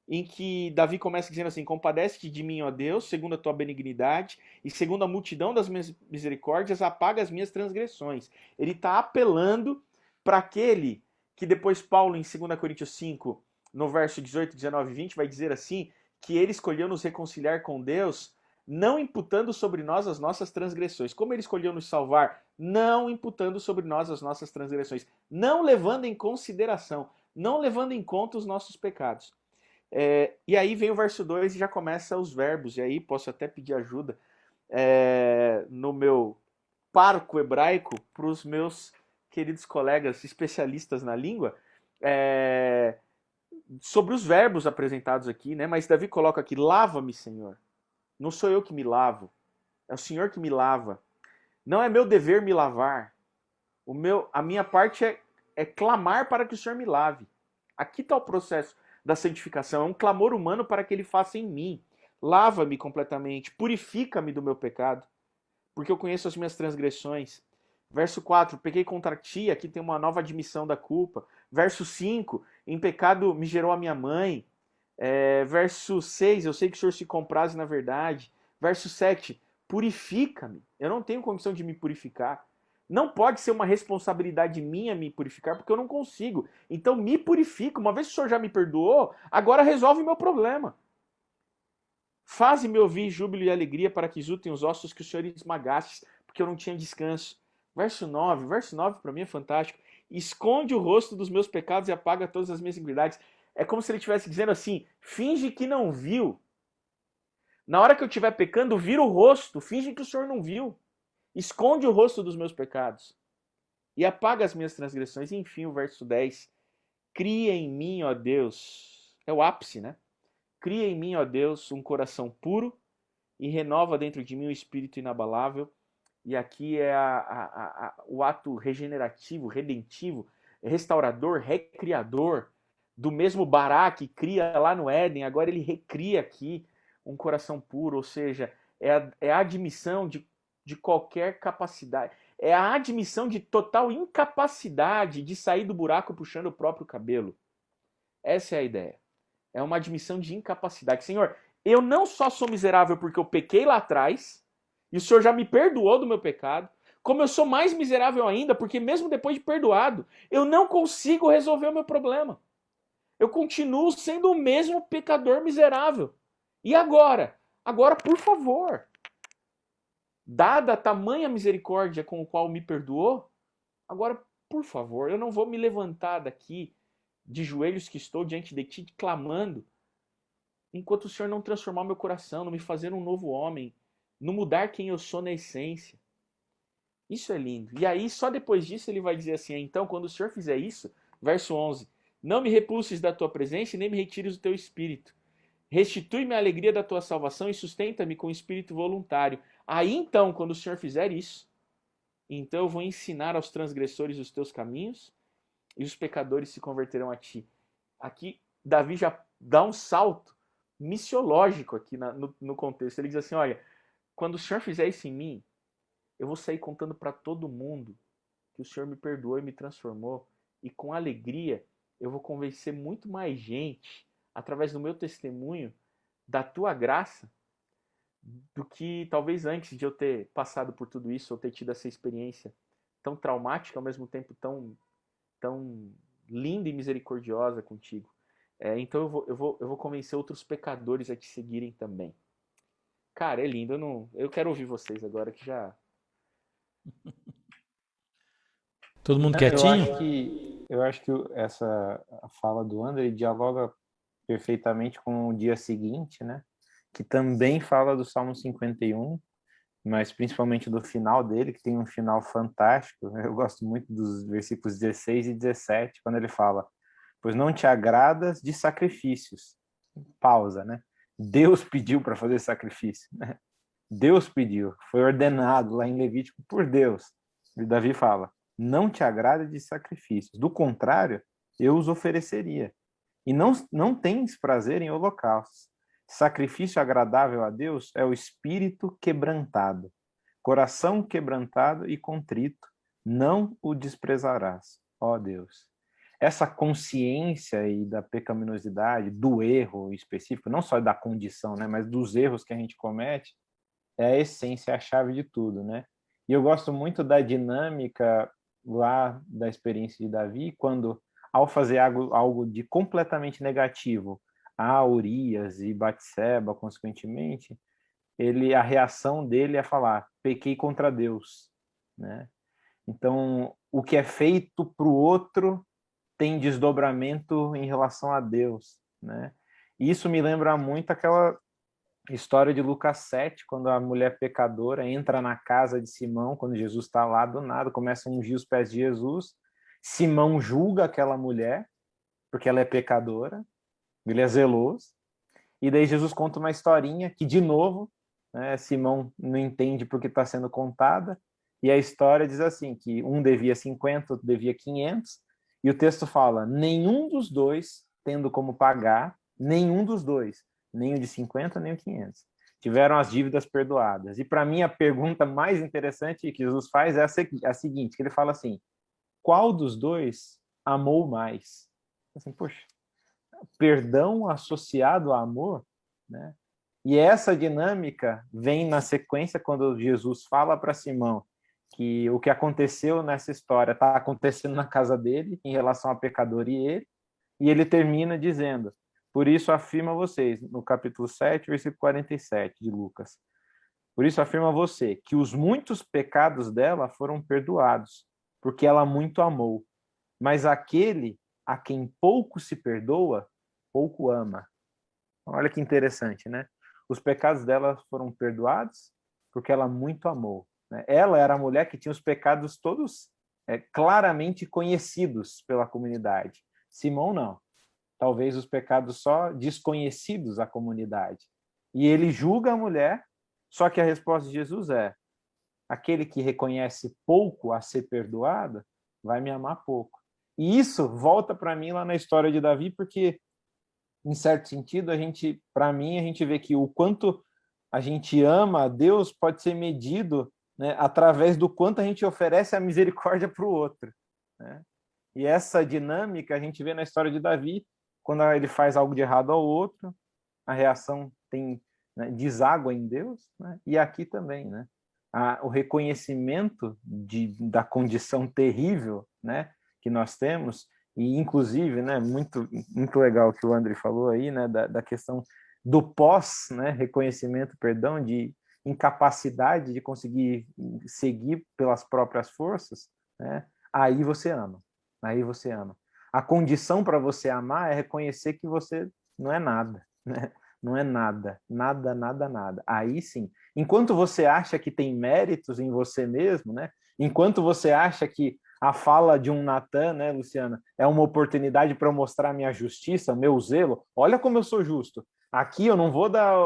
em que Davi começa dizendo assim: compadece-te de mim, ó Deus, segundo a tua benignidade, e segundo a multidão das minhas misericórdias, apaga as minhas transgressões. Ele está apelando para aquele que depois Paulo, em 2 Coríntios 5, no verso 18, 19 e 20, vai dizer assim, que ele escolheu nos reconciliar com Deus, não imputando sobre nós as nossas transgressões. Como ele escolheu nos salvar? Não imputando sobre nós as nossas transgressões. Não levando em consideração, não levando em conta os nossos pecados. E aí vem o verso 2 e já começa os verbos. E aí posso até pedir ajuda no meu parco hebraico para os meus queridos colegas especialistas na língua, sobre os verbos apresentados aqui, né? Mas Davi coloca aqui: lava-me, Senhor. Não sou eu que me lavo, é o Senhor que me lava. Não é meu dever me lavar. A minha parte é clamar para que o Senhor me lave. Aqui está o processo da santificação, é um clamor humano para que ele faça em mim. Lava-me completamente, purifica-me do meu pecado, porque eu conheço as minhas transgressões. Verso 4, pequei contra ti, aqui tem uma nova admissão da culpa. Verso 5, em pecado me gerou a minha mãe. Verso 6, eu sei que o Senhor se compraz na verdade. Verso 7, purifica-me. Eu não tenho condição de me purificar. Não pode ser uma responsabilidade minha me purificar, porque eu não consigo. Então me purifica. Uma vez que o Senhor já me perdoou, agora resolve o meu problema. Faze-me ouvir júbilo e alegria para que exultem os ossos que o Senhor esmagaste, porque eu não tinha descanso. Verso 9 para mim é fantástico. Esconde o rosto dos meus pecados e apaga todas as minhas iniquidades. É como se ele estivesse dizendo assim, finge que não viu. Na hora que eu estiver pecando, vira o rosto, finge que o Senhor não viu. Esconde o rosto dos meus pecados e apaga as minhas transgressões. E, enfim, o verso 10. Cria em mim, ó Deus, é o ápice, né? Cria em mim, ó Deus, um coração puro e renova dentro de mim um espírito inabalável. E aqui é o ato regenerativo, redentivo, restaurador, recriador, do mesmo Bará que cria lá no Éden, agora ele recria aqui um coração puro, ou seja, é a admissão de qualquer capacidade, é a admissão de total incapacidade de sair do buraco puxando o próprio cabelo. Essa é a ideia. É uma admissão de incapacidade. Senhor, eu não só sou miserável porque eu pequei lá atrás, e o Senhor já me perdoou do meu pecado, como eu sou mais miserável ainda, porque mesmo depois de perdoado, eu não consigo resolver o meu problema. Eu continuo sendo o mesmo pecador miserável. E agora? Agora, por favor, dada a tamanha misericórdia com o qual me perdoou, agora, por favor, eu não vou me levantar daqui de joelhos que estou diante de ti, clamando, enquanto o Senhor não transformar meu coração, não me fazer um novo homem, não mudar quem eu sou na essência. Isso é lindo. E aí, só depois disso, ele vai dizer assim, então, quando o Senhor fizer isso, verso 11, não me repulses da tua presença e nem me retires o teu espírito. Restitui-me a alegria da tua salvação e sustenta-me com espírito voluntário. Aí, então, quando o Senhor fizer isso, então eu vou ensinar aos transgressores os teus caminhos e os pecadores se converterão a ti. Aqui, Davi já dá um salto missiológico aqui no contexto. Ele diz assim, olha, quando o Senhor fizer isso em mim, eu vou sair contando para todo mundo que o Senhor me perdoou e me transformou. E com alegria, eu vou convencer muito mais gente, através do meu testemunho, da tua graça, do que talvez antes de eu ter passado por tudo isso, ou ter tido essa experiência tão traumática, ao mesmo tempo tão linda e misericordiosa contigo. Então eu vou convencer outros pecadores a te seguirem também. Cara, é lindo. Eu quero ouvir vocês agora, que já... Todo mundo quietinho? Eu acho que a fala do André dialoga perfeitamente com o dia seguinte, né? Que também fala do Salmo 51, mas principalmente do final dele, que tem um final fantástico. Eu gosto muito dos versículos 16 e 17, quando ele fala, pois não te agradas de sacrifícios. Pausa, né? Deus pediu para fazer sacrifício, né? Deus pediu, foi ordenado lá em Levítico por Deus. E Davi fala, não te agrada de sacrifícios, do contrário, eu os ofereceria. E não tens prazer em holocaustos. Sacrifício agradável a Deus é o espírito quebrantado, coração quebrantado e contrito, não o desprezarás, ó Deus. Essa consciência aí da pecaminosidade, do erro específico, não só da condição, né, mas dos erros que a gente comete, é a essência, é a chave de tudo, né? E eu gosto muito da dinâmica lá da experiência de Davi, quando, ao fazer algo de completamente negativo a Urias e Batseba, consequentemente, a reação dele é falar, pequei contra Deus, né? Então, o que é feito para o outro tem desdobramento em relação a Deus, né? E isso me lembra muito aquela história de Lucas 7, quando a mulher pecadora entra na casa de Simão, quando Jesus está lá do nada, começa a ungir os pés de Jesus. Simão julga aquela mulher, porque ela é pecadora, ele é zeloso. E daí Jesus conta uma historinha que, de novo, né, Simão não entende porque está sendo contada. E a história diz assim, que um devia 50, outro devia 500. E o texto fala, nenhum dos dois, tendo como pagar, nenhum dos dois, nem o de 50, nem o 500. Tiveram as dívidas perdoadas. E para mim a pergunta mais interessante que Jesus faz é a seguinte, que ele fala assim, qual dos dois amou mais? Assim, poxa, perdão associado a amor, né? E essa dinâmica vem na sequência quando Jesus fala para Simão que o que aconteceu nessa história está acontecendo na casa dele em relação a pecador e ele termina dizendo, por isso afirma vocês, no capítulo 7, versículo 47 de Lucas, por isso afirma você que os muitos pecados dela foram perdoados, porque ela muito amou, mas aquele a quem pouco se perdoa, pouco ama. Olha que interessante, né? Os pecados dela foram perdoados porque ela muito amou, né? Ela era a mulher que tinha os pecados todos claramente conhecidos pela comunidade. Simão não. Talvez os pecados só desconhecidos à comunidade. E ele julga a mulher, só que a resposta de Jesus é: aquele que reconhece pouco a ser perdoado vai me amar pouco. E isso volta para mim lá na história de Davi, porque em certo sentido, para mim, a gente vê que o quanto a gente ama a Deus pode ser medido, né, através do quanto a gente oferece a misericórdia para o outro, né? E essa dinâmica a gente vê na história de Davi, quando ele faz algo de errado ao outro, a reação deságua em Deus, né? E aqui também, né? O reconhecimento da condição terrível, né, que nós temos. E, inclusive, né, muito, muito legal o que o André falou aí, né, da questão do pós, né, reconhecimento, perdão, de incapacidade de conseguir seguir pelas próprias forças, né, aí você ama. A condição para você amar é reconhecer que você não é nada, né? Não é nada. Aí sim. Enquanto você acha que tem méritos em você mesmo, né, enquanto você acha que a fala de um Natan, né, Luciana, é uma oportunidade para eu mostrar minha justiça, meu zelo. Olha como eu sou justo. Aqui eu não vou dar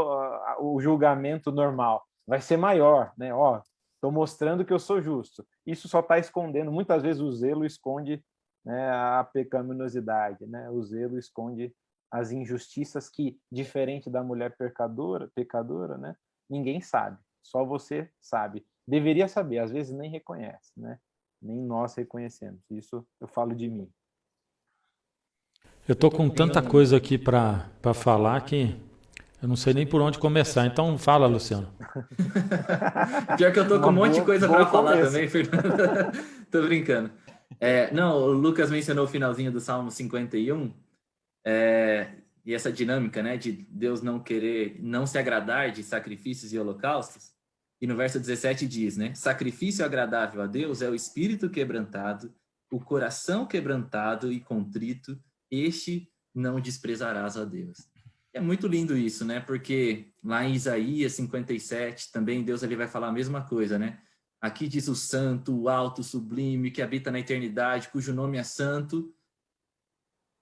o julgamento normal, vai ser maior, né? Ó, estou mostrando que eu sou justo. Isso só está escondendo. Muitas vezes o zelo esconde, né, a pecaminosidade, né? O zelo esconde as injustiças que, diferente da mulher pecadora, né, ninguém sabe. Só você sabe. Deveria saber, às vezes nem reconhece, né? Nem nós reconhecemos. Isso eu falo de mim. Eu estou com tanta coisa aqui para falar que eu não sei nem por onde começar. Então fala, Luciano. Pior que eu estou com um monte de coisa para falar começo. também, Fernando. Tô brincando. Não, o Lucas mencionou o finalzinho do Salmo 51. E essa dinâmica, né, de Deus não se agradar de sacrifícios e holocaustos. E no verso 17 diz, né, sacrifício agradável a Deus é o espírito quebrantado, o coração quebrantado e contrito, este não desprezarás a Deus. É muito lindo isso, né, porque lá em Isaías 57, também Deus ele vai falar a mesma coisa, né, aqui diz o santo, o alto, sublime, que habita na eternidade, cujo nome é santo,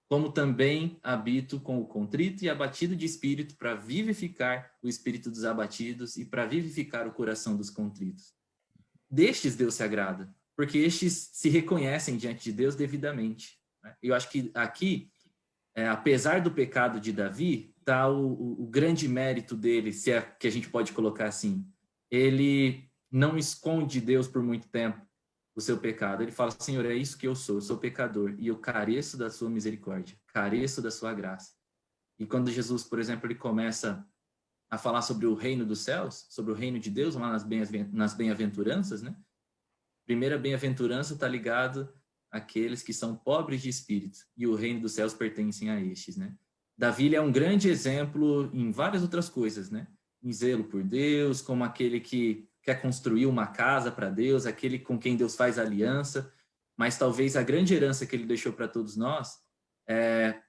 como também habito com o contrito e abatido de espírito para vivificar o espírito dos abatidos e para vivificar o coração dos contritos. Destes Deus se agrada, porque estes se reconhecem diante de Deus devidamente. Eu acho que aqui, apesar do pecado de Davi, está o grande mérito dele, se é que a gente pode colocar assim. Ele não esconde Deus por muito tempo o seu pecado. Ele fala, Senhor, é isso que eu sou pecador, e eu careço da sua misericórdia, careço da sua graça. E quando Jesus, por exemplo, ele começa a falar sobre o reino dos céus, sobre o reino de Deus, lá nas bem-aventuranças, né? Primeira bem-aventurança está ligado àqueles que são pobres de espírito, e o reino dos céus pertencem a estes, né? Davi é um grande exemplo em várias outras coisas, né? Em zelo por Deus, como aquele que quer construir uma casa para Deus, aquele com quem Deus faz aliança, mas talvez a grande herança que ele deixou para todos nós é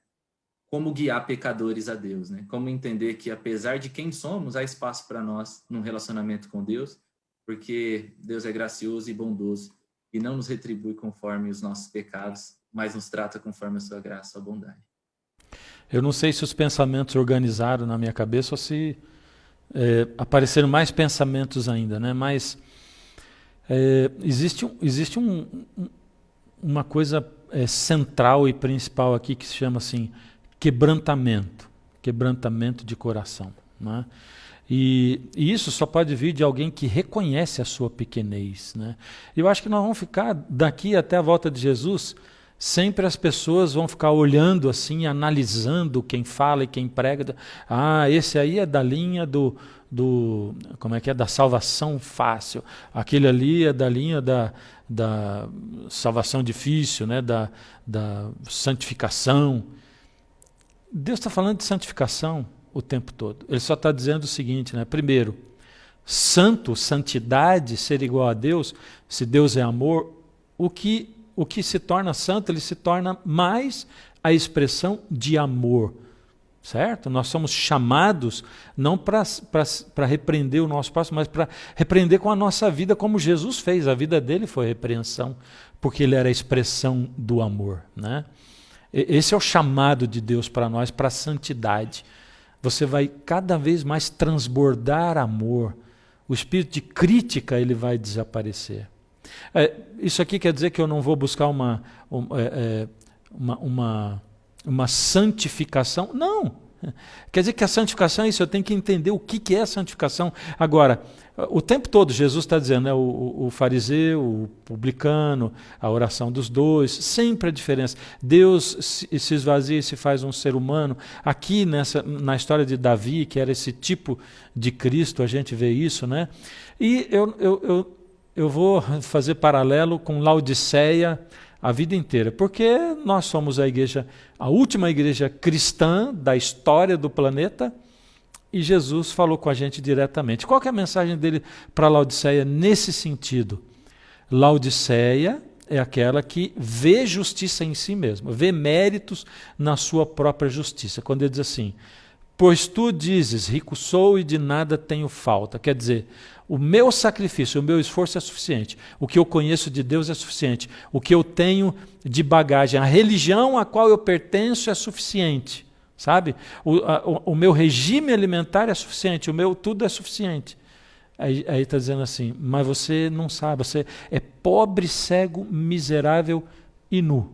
como guiar pecadores a Deus, né? Como entender que apesar de quem somos, há espaço para nós num relacionamento com Deus, porque Deus é gracioso e bondoso e não nos retribui conforme os nossos pecados, mas nos trata conforme a sua graça e sua bondade. Eu não sei se os pensamentos organizaram na minha cabeça ou se apareceram mais pensamentos ainda, né? Mas existe uma coisa central e principal aqui que se chama assim quebrantamento de coração, né? E isso só pode vir de alguém que reconhece a sua pequenez, né? Eu acho que nós vamos ficar daqui até a volta de Jesus. Sempre as pessoas vão ficar olhando assim, analisando quem fala e quem prega. Ah, esse aí é da linha como é que é? Da salvação fácil. Aquele ali é da linha da salvação difícil, né? Da santificação. Deus está falando de santificação o tempo todo. Ele só está dizendo o seguinte, né? Primeiro, santidade, ser igual a Deus, se Deus é amor, o que se torna santo, ele se torna mais a expressão de amor. certo? Nós somos chamados não para repreender o nosso próximo, mas para repreender com a nossa vida, como Jesus fez. A vida dele foi repreensão, porque ele era a expressão do amor, né? Esse é o chamado de Deus para nós, para a santidade. Você vai cada vez mais transbordar amor. O espírito de crítica ele vai desaparecer. Isso aqui quer dizer que eu não vou buscar uma santificação? Não. Quer dizer que a santificação é isso, eu tenho que entender o que é a santificação. Agora, o tempo todo Jesus está dizendo, né, o fariseu, o publicano, a oração dos dois, sempre a diferença. Deus se esvazia e se faz um ser humano. Aqui na história de Davi, que era esse tipo de Cristo, a gente vê isso, né? E eu vou fazer paralelo com Laodiceia a vida inteira, porque nós somos a última igreja cristã da história do planeta, e Jesus falou com a gente diretamente. Qual que é a mensagem dele para Laodiceia nesse sentido? Laodiceia é aquela que vê justiça em si mesma, vê méritos na sua própria justiça. Quando ele diz assim, pois tu dizes, rico sou e de nada tenho falta. Quer dizer, o meu sacrifício, o meu esforço é suficiente. O que eu conheço de Deus é suficiente. O que eu tenho de bagagem, a religião a qual eu pertenço é suficiente. Sabe? O meu regime alimentar é suficiente, o meu tudo é suficiente. Aí está dizendo assim, mas você não sabe, você é pobre, cego, miserável e nu.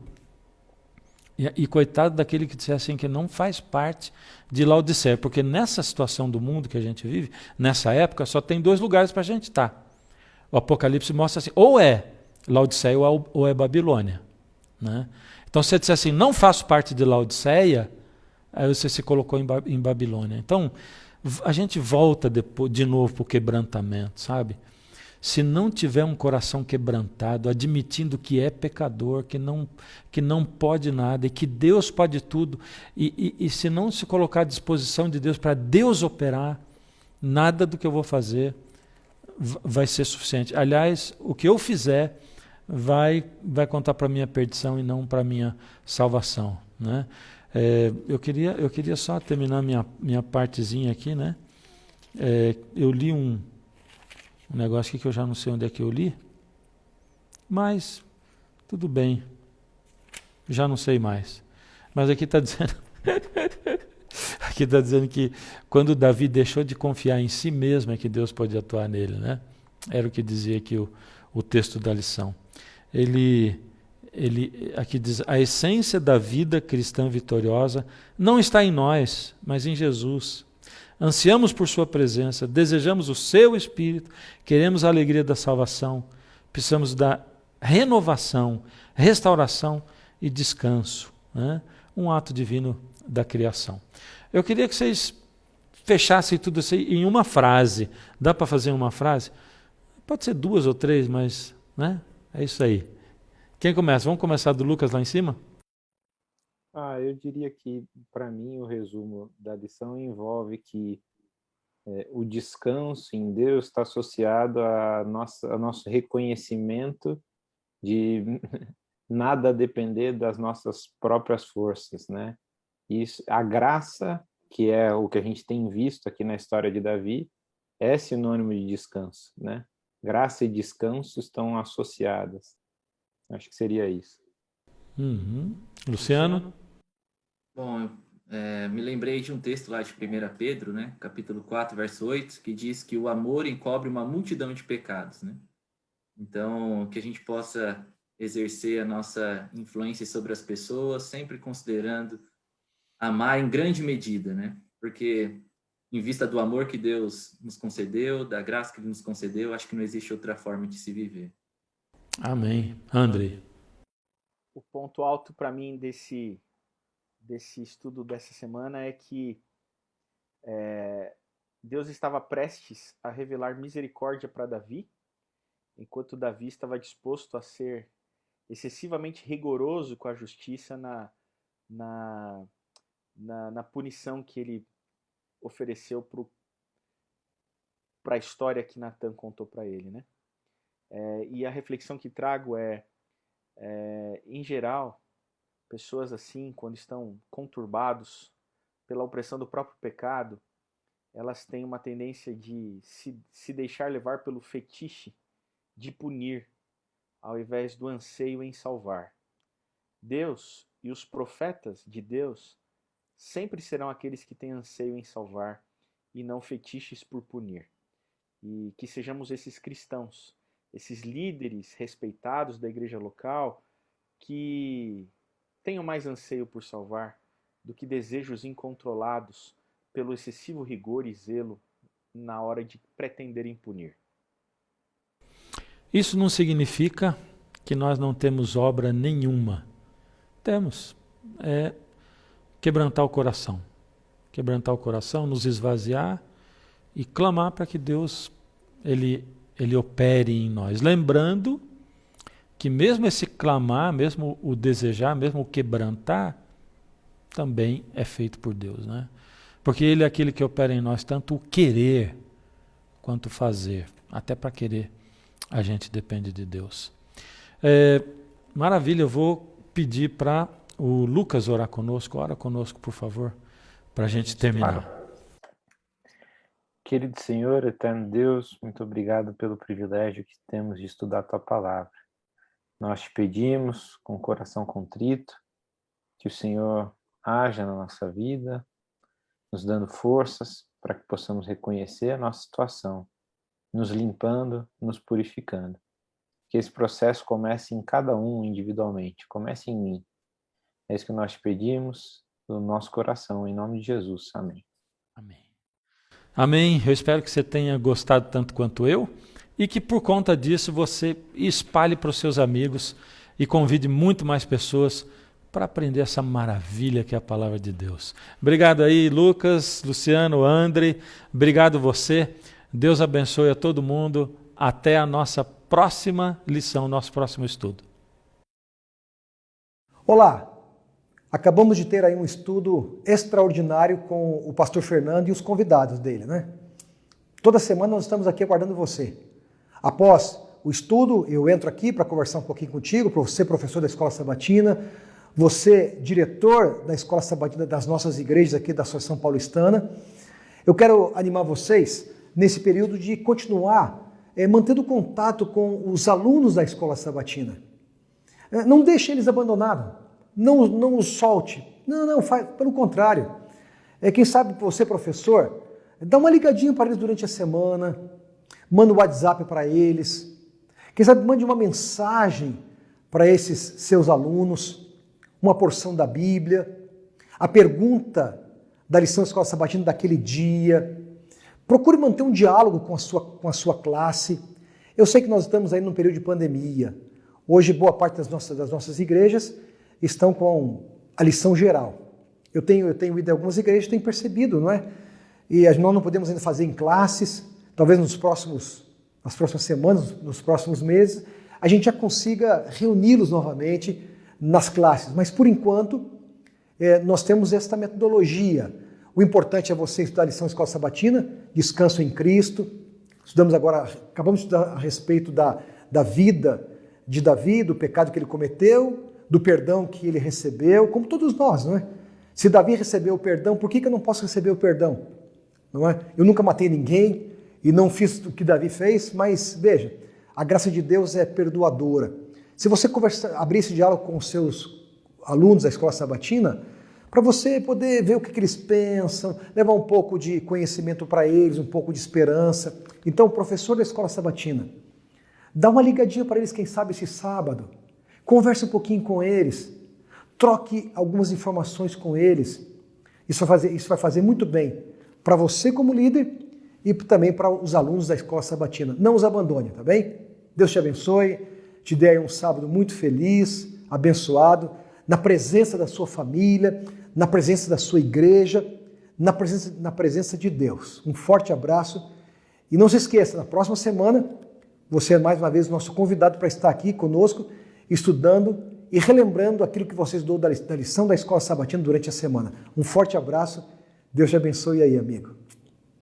E coitado daquele que disser assim que não faz parte de Laodiceia, porque nessa situação do mundo que a gente vive, nessa época, só tem 2 lugares para a gente estar. O Apocalipse mostra assim, ou é Laodiceia ou é Babilônia. Né? Então se você disser assim, não faço parte de Laodiceia, aí você se colocou em Babilônia. Então a gente volta de novo para o quebrantamento, sabe? Se não tiver um coração quebrantado, admitindo que é pecador, que não pode nada e que Deus pode tudo, e se não se colocar à disposição de Deus para Deus operar, nada do que eu vou fazer vai ser suficiente. Aliás, o que eu fizer vai contar para a minha perdição e não para a minha salvação. Né? Eu queria só terminar minha partezinha aqui. Né? Eu li um negócio aqui que eu já não sei onde é que eu li, mas tudo bem, já não sei mais. Mas aqui está dizendo, aqui está dizendo que quando Davi deixou de confiar em si mesmo é que Deus pode atuar nele, né? Era o que dizia aqui o texto da lição. Ele aqui diz, a essência da vida cristã vitoriosa não está em nós, mas em Jesus. Ansiamos por sua presença, desejamos o seu Espírito, queremos a alegria da salvação, precisamos da renovação, restauração e descanso. Né? Um ato divino da criação. Eu queria que vocês fechassem tudo isso em uma frase. Dá para fazer uma frase? Pode ser 2 ou 3, mas né? É isso aí. Quem começa? Vamos começar do Lucas lá em cima? Eu diria que, para mim, o resumo da lição envolve que o descanso em Deus está associado ao nosso reconhecimento de nada depender das nossas próprias forças, né? Isso, a graça, que é o que a gente tem visto aqui na história de Davi, é sinônimo de descanso, né? Graça e descanso estão associadas. Acho que seria isso. Uhum. Luciano? Bom, me lembrei de um texto lá de 1 Pedro, né, capítulo 4, verso 8, que diz que o amor encobre uma multidão de pecados, né? Então, que a gente possa exercer a nossa influência sobre as pessoas, sempre considerando amar em grande medida, né? Porque em vista do amor que Deus nos concedeu, da graça que Ele nos concedeu, acho que não existe outra forma de se viver. Amém. Andrei. O ponto alto para mim desse estudo dessa semana é que Deus estava prestes a revelar misericórdia para Davi, enquanto Davi estava disposto a ser excessivamente rigoroso com a justiça na punição que ele ofereceu para a história que Natan contou para ele, né? E a reflexão que trago em geral, pessoas assim, quando estão conturbados pela opressão do próprio pecado, elas têm uma tendência de se deixar levar pelo fetiche de punir, ao invés do anseio em salvar. Deus e os profetas de Deus sempre serão aqueles que têm anseio em salvar e não fetiches por punir. E que sejamos esses cristãos, esses líderes respeitados da igreja local, que tenham mais anseio por salvar do que desejos incontrolados pelo excessivo rigor e zelo na hora de pretenderem punir. Isso não significa que nós não temos obra nenhuma. Temos. É quebrantar o coração. Quebrantar o coração, nos esvaziar e clamar para que Deus ele opere em nós. Lembrando que mesmo esse clamar, mesmo o desejar, mesmo o quebrantar, também é feito por Deus, né? Porque Ele é aquele que opera em nós tanto o querer quanto o fazer. Até para querer a gente depende de Deus. Maravilha, eu vou pedir para o Lucas orar conosco. Ora conosco, por favor, para a gente terminar. Querido Senhor, eterno Deus, muito obrigado pelo privilégio que temos de estudar a Tua Palavra. Nós te pedimos, com o coração contrito, que o Senhor haja na nossa vida, nos dando forças para que possamos reconhecer a nossa situação, nos limpando, nos purificando. Que esse processo comece em cada um individualmente, comece em mim. É isso que nós te pedimos do nosso coração, em nome de Jesus. Amém. Amém. Amém. Eu espero que você tenha gostado tanto quanto eu e que por conta disso você espalhe para os seus amigos e convide muito mais pessoas para aprender essa maravilha que é a palavra de Deus. Obrigado aí, Lucas, Luciano, André. Obrigado você. Deus abençoe a todo mundo. Até a nossa próxima lição, nosso próximo estudo. Olá! Acabamos de ter aí um estudo extraordinário com o pastor Fernando e os convidados dele, né? Toda semana nós estamos aqui aguardando você. Após o estudo, eu entro aqui para conversar um pouquinho contigo, para você, professor da Escola Sabatina, você, diretor da Escola Sabatina das nossas igrejas aqui da Associação Paulistana. Eu quero animar vocês nesse período de continuar mantendo contato com os alunos da Escola Sabatina. Não deixe eles abandonados, não os solte, não, faz, pelo contrário. Quem sabe você, professor, dá uma ligadinha para eles durante a semana, manda um WhatsApp para eles, quem sabe mande uma mensagem para esses seus alunos, uma porção da Bíblia, a pergunta da lição da Escola Sabatina daquele dia. Procure manter um diálogo com a sua classe. Eu sei que nós estamos aí num período de pandemia. Hoje, boa parte das nossas igrejas estão com a lição geral. Eu tenho ido em algumas igrejas e tenho percebido, não é? E nós não podemos ainda fazer em classes. Talvez nas próximas semanas, nos próximos meses, a gente já consiga reuni-los novamente nas classes. Mas, por enquanto, nós temos esta metodologia. O importante é você estudar a lição da Escola Sabatina, Descanso em Cristo. Acabamos de estudar a respeito da vida de Davi, do pecado que ele cometeu, do perdão que ele recebeu, como todos nós, não é? Se Davi recebeu o perdão, por que eu não posso receber o perdão? Não é? Eu nunca matei ninguém e não fiz o que Davi fez, mas veja, a graça de Deus é perdoadora. Se você abrir esse diálogo com os seus alunos da Escola Sabatina, para você poder ver o que eles pensam, levar um pouco de conhecimento para eles, um pouco de esperança. Então, professor da Escola Sabatina, dá uma ligadinha para eles, quem sabe, esse sábado. Converse um pouquinho com eles, troque algumas informações com eles. Isso vai fazer muito bem para você como líder e também para os alunos da Escola Sabatina. Não os abandone, tá bem? Deus te abençoe, te dê aí um sábado muito feliz, abençoado, na presença da sua família, na presença da sua igreja, na presença de Deus. Um forte abraço e não se esqueça, na próxima semana, você é mais uma vez o nosso convidado para estar aqui conosco, estudando e relembrando aquilo que você estudou da lição da Escola Sabatina durante a semana. Um forte abraço, Deus te abençoe aí, amigo.